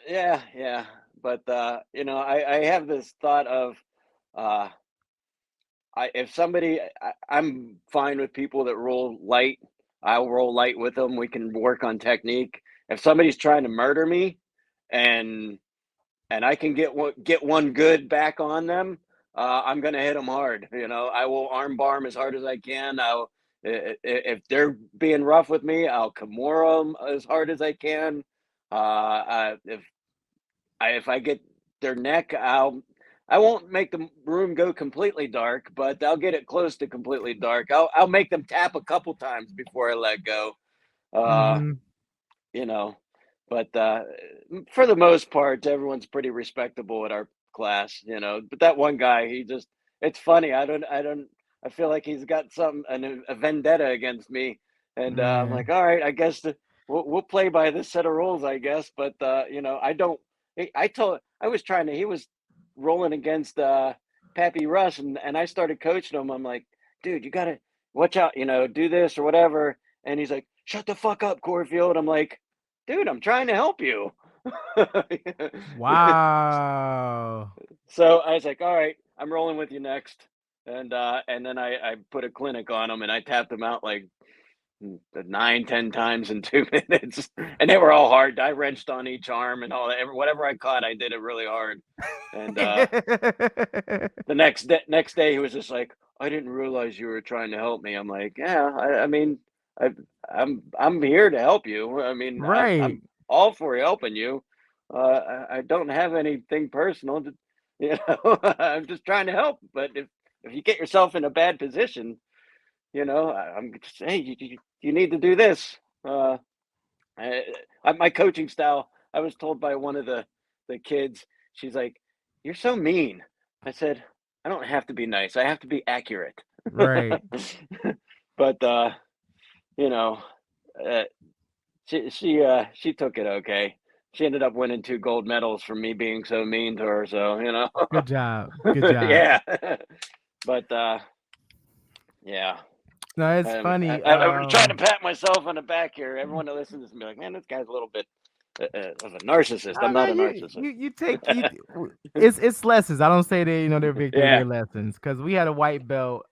yeah. But I have this thought of uh, if somebody, I'm fine with people that roll light. I'll roll light with them. We can work on technique. If somebody's trying to murder me, and I can get one good back on them, I'm gonna hit them hard. I will arm bar them as hard as I can. If they're being rough with me, I'll Kimura them as hard as I can. If I get their neck, I won't make the room go completely dark, but I'll get it close to completely dark. I'll make them tap a couple times before I let go. Uh, Mm-hmm. you know, but for the most part, everyone's pretty respectable at our class. But that one guy, it's funny. I feel like he's got a vendetta against me, and I'm like, Man. all right, I guess we'll play by this set of rules, I guess. But I don't. I was trying to. He was rolling against Pappy Russ, and I started coaching him. I'm like, dude, you gotta watch out. Do this or whatever. And he's like, shut the fuck up, Corfield. I'm like, dude, I'm trying to help you. Wow. So I was like, all right, I'm rolling with you next. And then I put a clinic on him, and I tapped him out like 9, 10 times in 2 minutes, and they were all hard. I wrenched on each arm and all that. Whatever I caught, I did it really hard. And the next day, he was just like, I didn't realize you were trying to help me. I'm like, yeah, I mean, I, I'm here to help you. I mean, Right. I'm all for helping you. I don't have anything personal. I'm just trying to help. But if you get yourself in a bad position, I'm just, hey, you need to do this. My coaching style, I was told by one of the kids, she's like, you're so mean. I said, I don't have to be nice. I have to be accurate. Right. But you know, uh, she took it okay. She ended up winning 2 gold medals for me being so mean to her. So Good job. Good job. yeah. But yeah. No, it's funny. I'm trying to pat myself on the back here. Everyone that listens to me like, man, this guy's a little bit of a narcissist. I'm I not a mean, narcissist. you take it's lessons. I don't say they're victory, Yeah. they're lessons. Because we had a white belt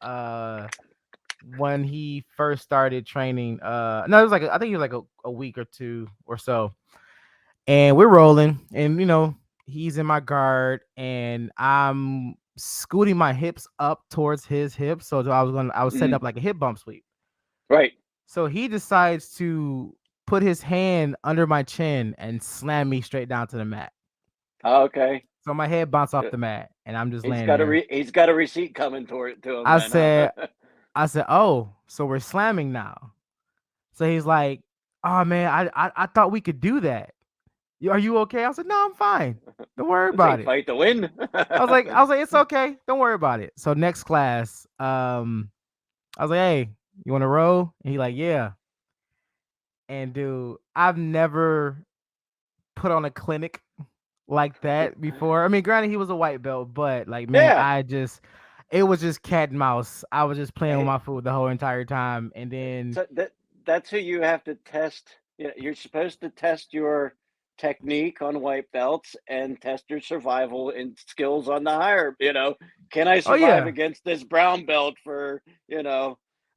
when he first started training. No, it was like I think it was like a week or two or so, and we're rolling, and he's in my guard, and I'm scooting my hips up towards his hips, so I was setting Mhm. up like a hip bump sweep. Right. So he decides to put his hand under my chin and slam me straight down to the mat. Oh, okay. So my head bounced off Uh, the mat, and I'm just He's laying got there. he's got a receipt coming to him I then, huh? said, oh, so we're slamming now. So he's like, oh man, I thought we could do that. Are you okay? I was like, no, I'm fine. Don't worry This about ain't it. fight to win. I was like, it's okay. Don't worry about it. So next class, I was like, hey, you want to row? And he like, yeah. And dude, I've never put on a clinic like that before. I mean, granted, he was a white belt, but like, man, Yeah. it was just cat and mouse. I was just playing with Hey, my food the whole entire time. And then, so that's who you have to test. You know, you're supposed to test your technique on white belts and test your survival and skills on the higher. Can I oh survive yeah, against this brown belt for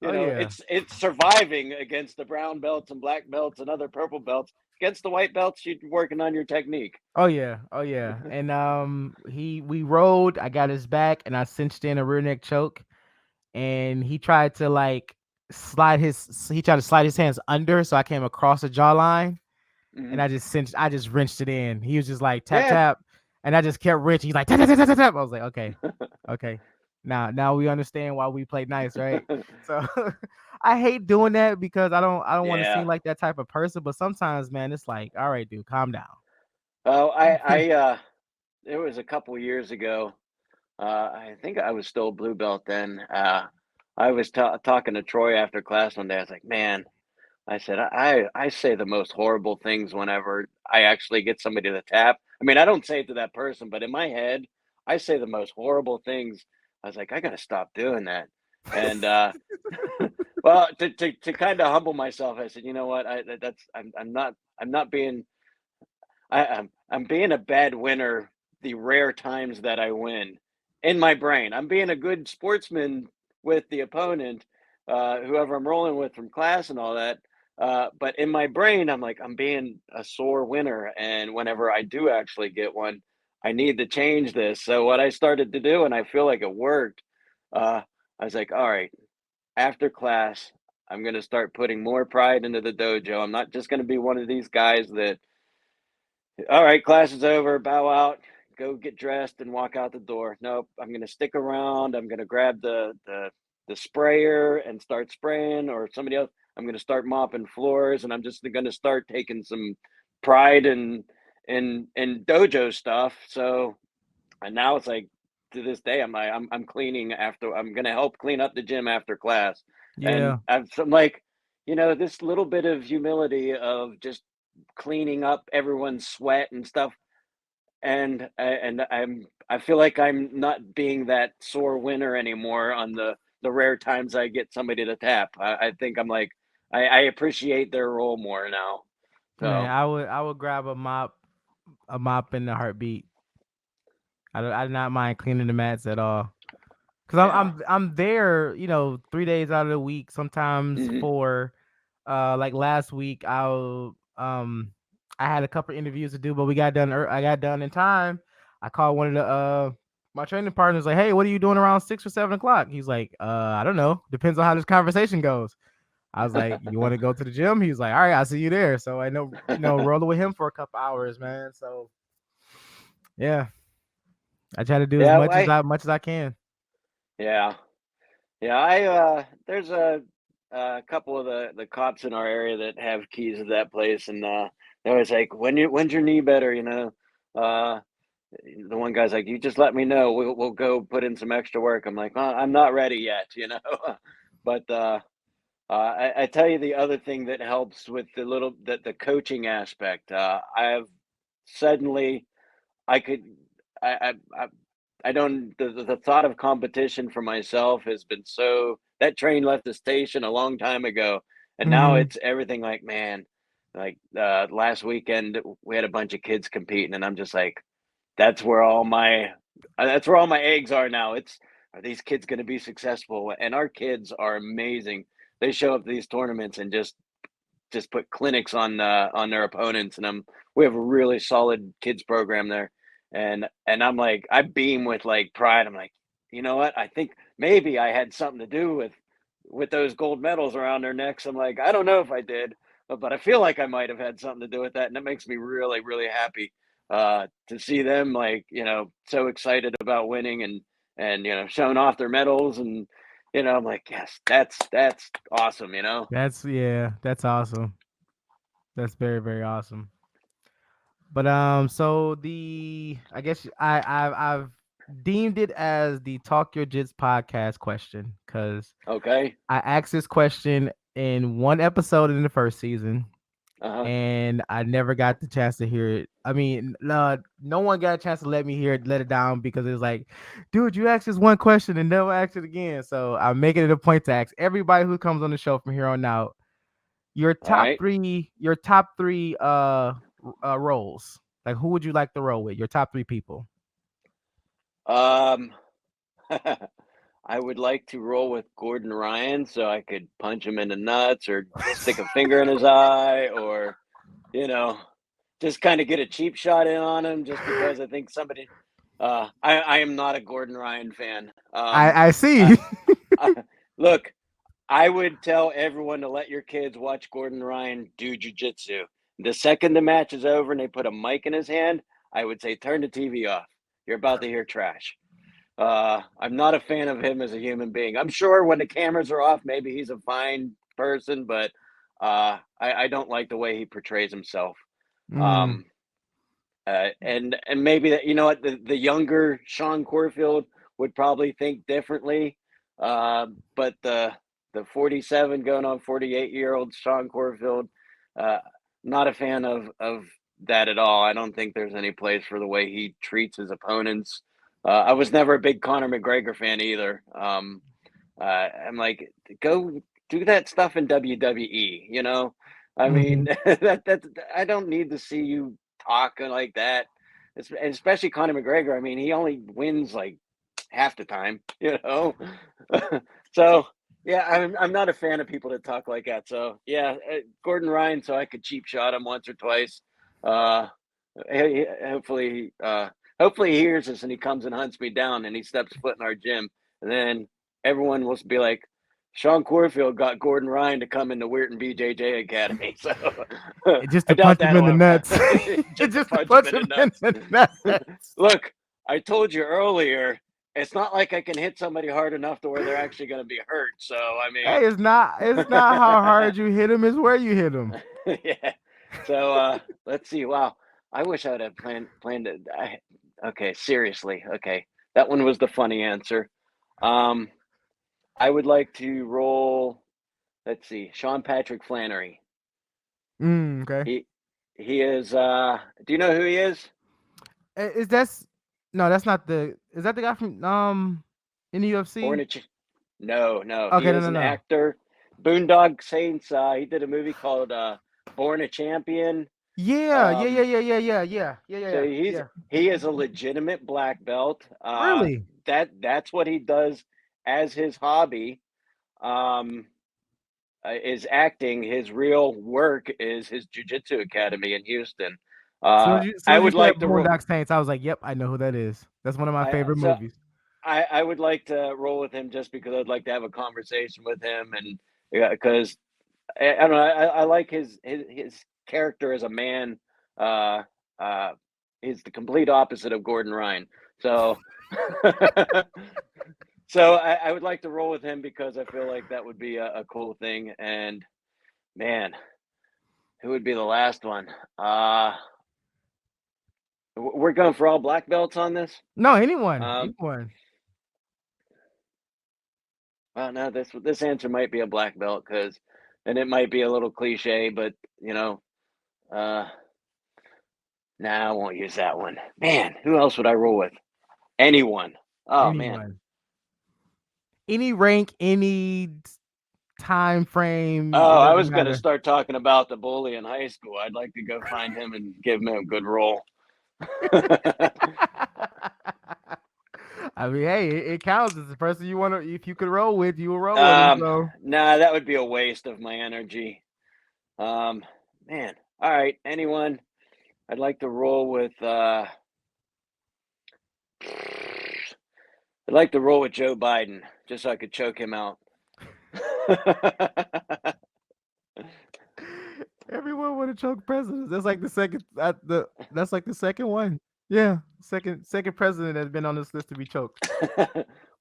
oh yeah, it's surviving against the brown belts and black belts and other purple belts. Against the white belts, you're working on your technique. oh yeah, oh yeah. And we rode. I got his back, and I cinched in a rear neck choke. And he tried to like he tried to slide his hands under, so I came across the jawline. And Hmm. I just wrenched it in. He was just like tap Yeah. tap, and I just kept wrenching. He's like tap tap tap tap tap. I was like, okay, okay. Now we understand why we play nice, right? So I hate doing that because I don't want to Yeah. seem like that type of person. But sometimes, man, it's like, all right, dude, calm down. Oh, I it was a couple years ago. I think I was still a blue belt then. I was talking to Troy after class one day. I was like, "Man," I said, I say the most horrible things whenever I actually get somebody to tap. I mean, I don't say it to that person, but in my head, I say the most horrible things. I was like, I got to stop doing that. And well, to kind of humble myself, I said, you know what? I'm not being I'm being a bad winner the rare times that I win. In my brain, I'm being a good sportsman with the opponent, whoever I'm rolling with from class and all that. But in my brain, I'm like, I'm being a sore winner. And whenever I do actually get one, I need to change this. So what I started to do, and I feel like it worked, I was like, all right, after class, I'm going to start putting more pride into the dojo. I'm not just going to be one of these guys that, all right, class is over, bow out, go get dressed and walk out the door. Nope, I'm gonna stick around. I'm gonna grab the sprayer and start spraying, or somebody else. I'm gonna start mopping floors, and I'm just gonna start taking some pride in dojo stuff. So, and now it's like, to this day, I'm cleaning after. I'm gonna help clean up the gym after class, and Yeah, I'm like, this little bit of humility of just cleaning up everyone's sweat and stuff, and I feel like I'm not being that sore winner anymore on the rare times I get somebody to tap. I think I'm like, I appreciate their role more now. man, So I would grab a mop in the heartbeat. I do not mind cleaning the mats at all. Cause yeah. I'm there, 3 days out of the week, sometimes Hmm. 4. Like last week, I had a couple interviews to do, but we got done. I got done in time. I called one of the my training partners, like, hey, what are you doing around 6 or 7 o'clock? He's like, I don't know, depends on how this conversation goes. I was like, you want to go to the gym? He's like, all right, I'll see you there. So I know, rolling with him for a couple hours, man. So yeah, I try to do as Yeah, much as I can. yeah. Yeah, there's a couple of the cops in our area that have keys to that place, and they're always like, when's your knee better? Uh, the one guy's like, you just let me know, we'll go put in some extra work. I'm like, well, I'm not ready yet. But I tell you the other thing that helps with the coaching aspect. I've suddenly I could I don't the thought of competition for myself has been so, that train left the station a long time ago, and now Hmm. it's everything like, man, like last weekend we had a bunch of kids competing, and I'm just like, that's where all my that's where all my eggs are now. It's, are these kids going to be successful? And our kids are amazing. They show up to these tournaments and just put clinics on their opponents, and we have a really solid kids program there, and I'm like, I beam with like pride. I'm like, you know what? I think maybe I had something to do with those gold medals around their necks. I'm like, I don't know if I did, but I feel like I might have had something to do with that, and it makes me really, really happy to see them so excited about winning and showing off their medals, and I'm like, yes, that's awesome. That's awesome. That's very, very awesome. But so I guess I've deemed it as the Talk Your Jits podcast question because Okay. I asked this question in one episode in the first season, and I never got the chance to hear it. I mean, no one got a chance to let it down because it was like, dude, you asked this one question and never asked it again. So I'm making it a point to ask everybody who comes on the show from here on out your top right. three roles. Like, who would you like to roll with? Your top three people. I would like to roll with Gordon Ryan so I could punch him in the nuts or stick a finger in his eye or, just kind of get a cheap shot in on him just because I think somebody I am not a Gordon Ryan fan. I see. Look, I would tell everyone to let your kids watch Gordon Ryan do jiu-jitsu. The second the match is over and they put a mic in his hand, I would say, turn the TV off. You're about to hear trash. I'm not a fan of him as a human being. I'm sure when the cameras are off, maybe he's a fine person, but I don't like the way he portrays himself. And maybe that, what, the younger Sean Corfield would probably think differently. But the 47 going on 48-year-old Sean Corfield, not a fan of that at all. I don't think there's any place for the way he treats his opponents. I was never a big Conor McGregor fan either. I'm like, go do that stuff in WWE, I mean, that I don't need to see you talking like that. Especially Conor McGregor. I mean, he only wins like half the time, So yeah, I'm not a fan of people that talk like that. So yeah, Gordon Ryan, so I could cheap shot him once or twice. Hopefully he hears this and he comes and hunts me down and he steps foot in our gym, and then everyone will be like, Sean Corfield got Gordon Ryan to come into Weirton BJJ Academy. So Just I to doubt punch him in the that'll nuts. just to punch him in the nuts. Look, I told you earlier, it's not like I can hit somebody hard enough to where they're actually going to be hurt. So I mean, hey, it's not how hard you hit him; it's where you hit him. Yeah. So let's see. Wow, I wish I would have planned it. Okay, seriously. Okay, that one was the funny answer. I would like to roll. Let's see, Sean Patrick Flannery. Okay. He is. Do you know who he is? That's not the. Is that the guy from in the UFC? No. Okay, He is an actor. Boondock Saints. He did a movie called Born a Champion. Yeah. So he is a legitimate black belt. Really? That's what he does as his hobby. Is acting. His real work is his jiu-jitsu academy in Houston. I would like to Boondock Saints. I was like, yep, I know who that is. That's one of my favorite movies. I would like to roll with him just because I'd like to have a conversation with him, and because I don't know, I like his character as a man. He's the complete opposite of Gordon Ryan. So so I would like to roll with him because I feel like that would be a cool thing. And man, who would be the last one? We're going for all black belts on this? No, anyone. Anyone. Well, no, this answer might be a black belt and it might be a little cliche, but I won't use that one. Man, who else would I roll with? Anyone. Oh, man. Any rank, any time frame. Oh, I was going to start talking about the bully in high school. I'd like to go find him and give him a good roll. I mean, hey, it counts as the person you want to. If you could roll with, you will roll with him. So. Nah, that would be a waste of my energy. Man, all right. Anyone? I'd like to roll with. I'd like to roll with Joe Biden just so I could choke him out. Everyone want to choke presidents. That's like the second. That's like the second one. Yeah, second president has been on this list to be choked.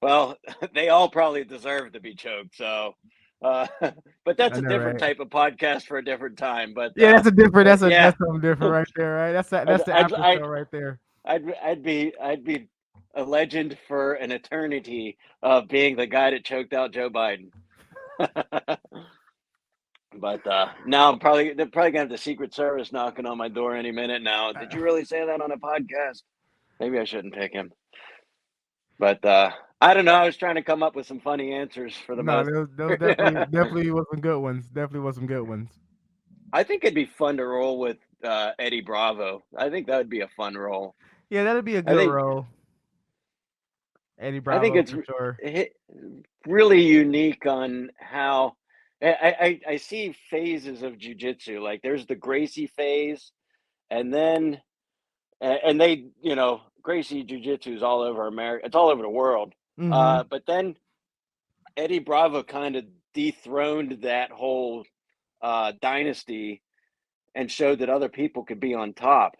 Well, they all probably deserve to be choked. So, but that's I a know, different right? type of podcast for a different time. But Yeah, that's a different. yeah, That's something different right there, right? That's I'd, the I'd, after show I'd, right there. I'd be a legend for an eternity of being the guy that choked out Joe Biden. But now they're probably gonna have the Secret Service knocking on my door any minute now. Did you really say that on a podcast? Maybe I shouldn't pick him. But I don't know. I was trying to come up with some funny answers for the No, most. those definitely was some good ones. Definitely was some good ones. I think it'd be fun to roll with Eddie Bravo. I think that would be a fun role. Yeah, that'd be a I good think role. Eddie I think Bravo it's for sure. really unique on how I see phases of jujitsu. Like there's the Gracie phase, and then and they Gracie jujitsu is all over America. It's all over the world. Mm-hmm. But then Eddie Bravo kind of dethroned that whole dynasty and showed that other people could be on top.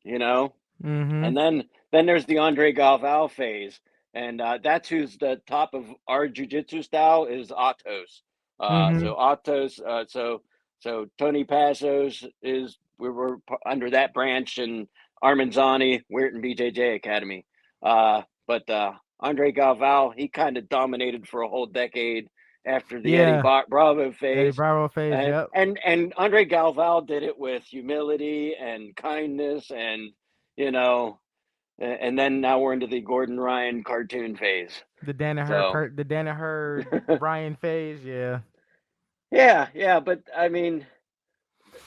Mm-hmm. And then there's the Andre Galvao phase, and that's who's the top of our jujitsu style is Atos. Mm-hmm. So Atos, so Tony Passos is we're under that branch, and Armanzani, Weirton BJJ Academy. But Andre Galvao, he kind of dominated for a whole decade after the Eddie Yeah, Bravo Eddie phase. Bravo phase. And, Yep. and and Andre Galvao did it with humility and kindness, and you know, and then now we're into the Gordon Ryan cartoon phase. The So Danaher Brian phase. Yeah. yeah, but I mean,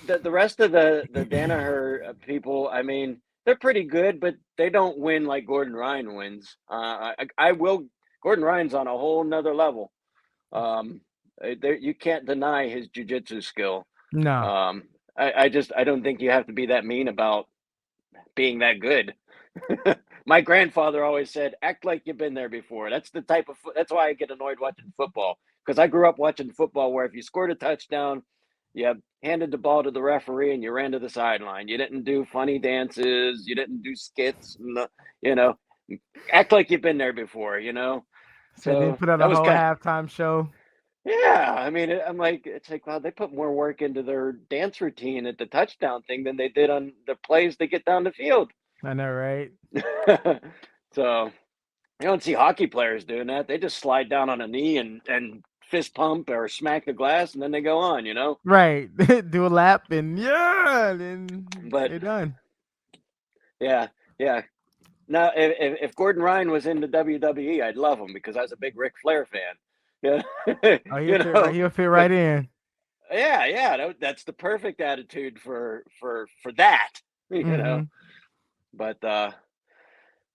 the rest of the Danaher people, I mean, they're pretty good, but they don't win like Gordon Ryan wins. I will. Gordon Ryan's on a whole nother level. Um, you can't deny his jujitsu skill. No. I don't think you have to be that mean about being that good. My grandfather always said, "Act like you've been there before." That's the type of. That's why I get annoyed watching football, because I grew up watching football where if you scored a touchdown, you handed the ball to the referee and you ran to the sideline. You didn't do funny dances. You didn't do skits. You know, act like you've been there before. So they So put on that a was whole kind. halftime show. Yeah, I mean, I'm like, it's like, wow, they put more work into their dance routine at the touchdown thing than they did on the plays they get down the field. I know, right? So you don't see hockey players doing that. They just slide down on a knee and fist pump or smack the glass, and then they go on. Right. Do a lap and yeah, then But they're done. yeah, yeah. Now, if Gordon Ryan was in the WWE, I'd love him because I was a big Ric Flair fan. Yeah, Oh, you know. he'll fit But right in. yeah, that's the perfect attitude for that. You Mm-hmm. know. But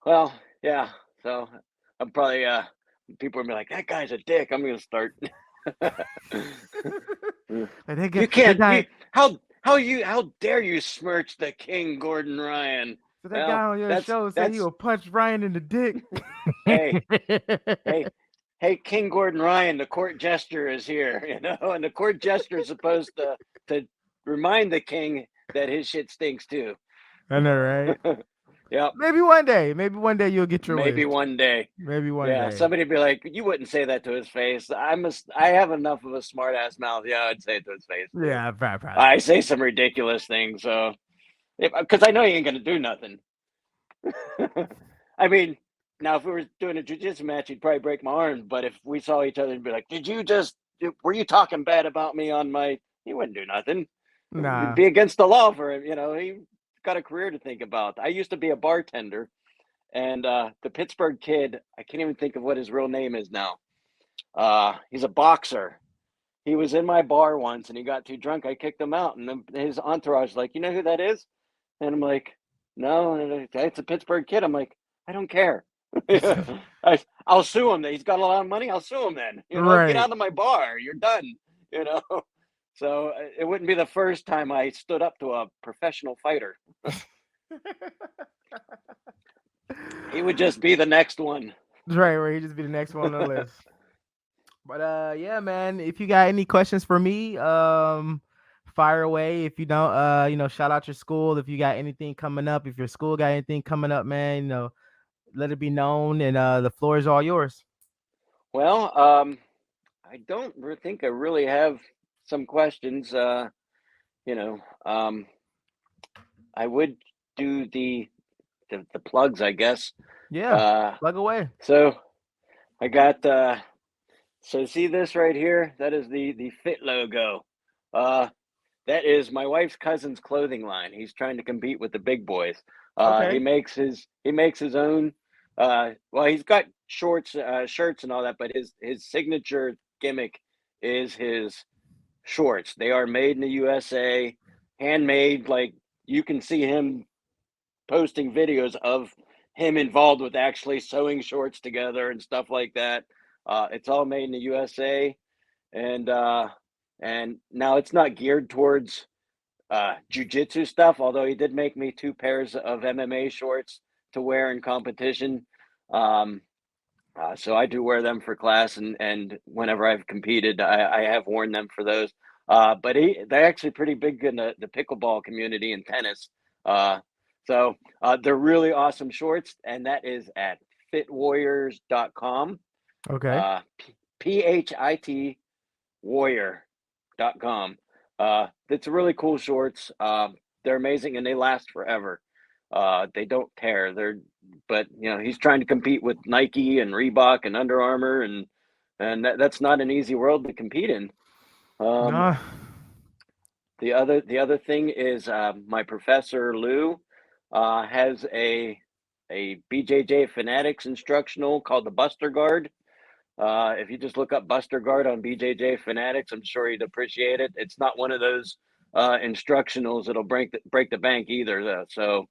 well, yeah. So I'm probably people are gonna be like, that guy's a dick. I'm gonna start. Like You can't. How dare you smirch the King Gordon Ryan? so that guy Well, on your that's show said he that's will punch Ryan in the dick. hey hey hey King Gordon Ryan. The court jester is here, and the court jester is supposed to remind the king that his shit stinks too. I know, right? Yep. Maybe one day you'll get your Maybe wish. one day. Maybe one Yeah, day. somebody would be like, "You wouldn't say that to his face." I have enough of a smart ass mouth. Yeah, I'd say it to his face too. Yeah, probably. I say some ridiculous things, so because I know he ain't gonna do nothing. I mean, now if we were doing a jiu-jitsu match, he'd probably break my arm. But if we saw each other and be like, were you talking bad about me on my?" He wouldn't do nothing. It'd Nah. be against the law for him. He got a career to think about. I used to be a bartender. And the Pittsburgh kid, I can't even think of what his real name is now. He's a boxer. He was in my bar once and he got too drunk. I kicked him out. And then his entourage was like, "You know who that is?" And I'm like, "No, it's a Pittsburgh kid." I'm like, "I don't care. I'll sue him. He's got a lot of money. I'll sue him then. Get Right. out of my bar. You're done. So it wouldn't be the first time I stood up to a professional fighter. He would just be the next one. Right, where he just be the next one on the list. But yeah, man. If you got any questions for me, fire away. If you don't, shout out your school. If you got anything coming up, if your school got anything coming up, man, let it be known. And the floor is all yours. Well, I don't think I really have some questions. You know, I would do the plugs, I guess. Yeah, Uh, plug away. so I got so see this right here? That is the Fit logo. That is my wife's cousin's clothing line. He's trying to compete with the big boys. Okay. He makes his own. Well, he's got shorts, shirts, and all that, but his signature gimmick is his shorts. They are made in the USA, handmade. Like you can see him posting videos of him involved with actually sewing shorts together and stuff like that. It's all made in the USA, and now it's not geared towards jujitsu stuff. Although he did make me 2 pairs of MMA shorts to wear in competition. So I do wear them for class, and whenever I've competed, I have worn them for those. But they're actually pretty big in the pickleball community and tennis. So they're really awesome shorts, and that is at fitwarriors.com. Okay. PHIT warrior.com. It's really cool shorts. They're amazing and they last forever. They don't tear. But he's trying to compete with Nike and Reebok and Under Armour, and that's not an easy world to compete in. No. The other thing is my professor Lou has a BJJ Fanatics instructional called the Buster Guard. If you just look up Buster Guard on BJJ Fanatics, I'm sure you'd appreciate it. It's not one of those instructionals that'll break the bank either, though. So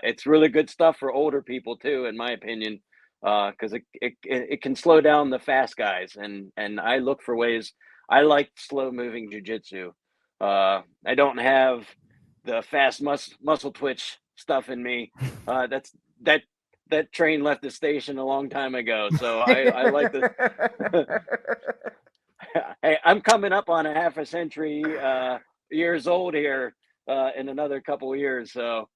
it's really good stuff for older people too, in my opinion, because it can slow down the fast guys, and I look for ways. I like slow moving jujitsu. I don't have the fast muscle twitch stuff in me. That train left the station a long time ago, so I like the. Hey, I'm coming up on a half a century years old here in another couple of years, so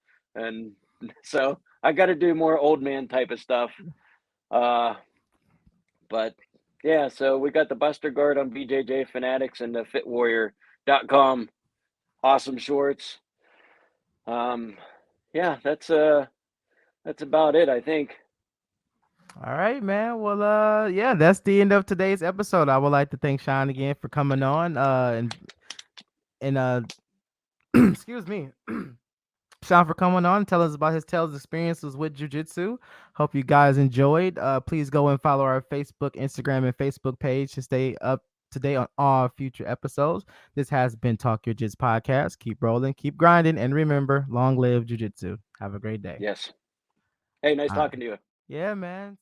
I got to do more old man type of stuff. But yeah, so we got the Buster Guard on BJJ Fanatics and the fitwarrior.com. Awesome shorts. Yeah, that's about it, I think. All right, man. Well, yeah, that's the end of today's episode. I would like to thank Sean again for coming on. And excuse me. Sean for coming on, tell us about his tales experiences with jiu-jitsu. Hope you guys enjoyed. Please go and follow our Facebook, Instagram, and Facebook page to stay up to date on all future episodes. This has been Talk Your Jits podcast. Keep rolling, keep grinding, and remember, long live jiu-jitsu. Have a great day. Yes. Hey, nice talking to you. Yeah, man.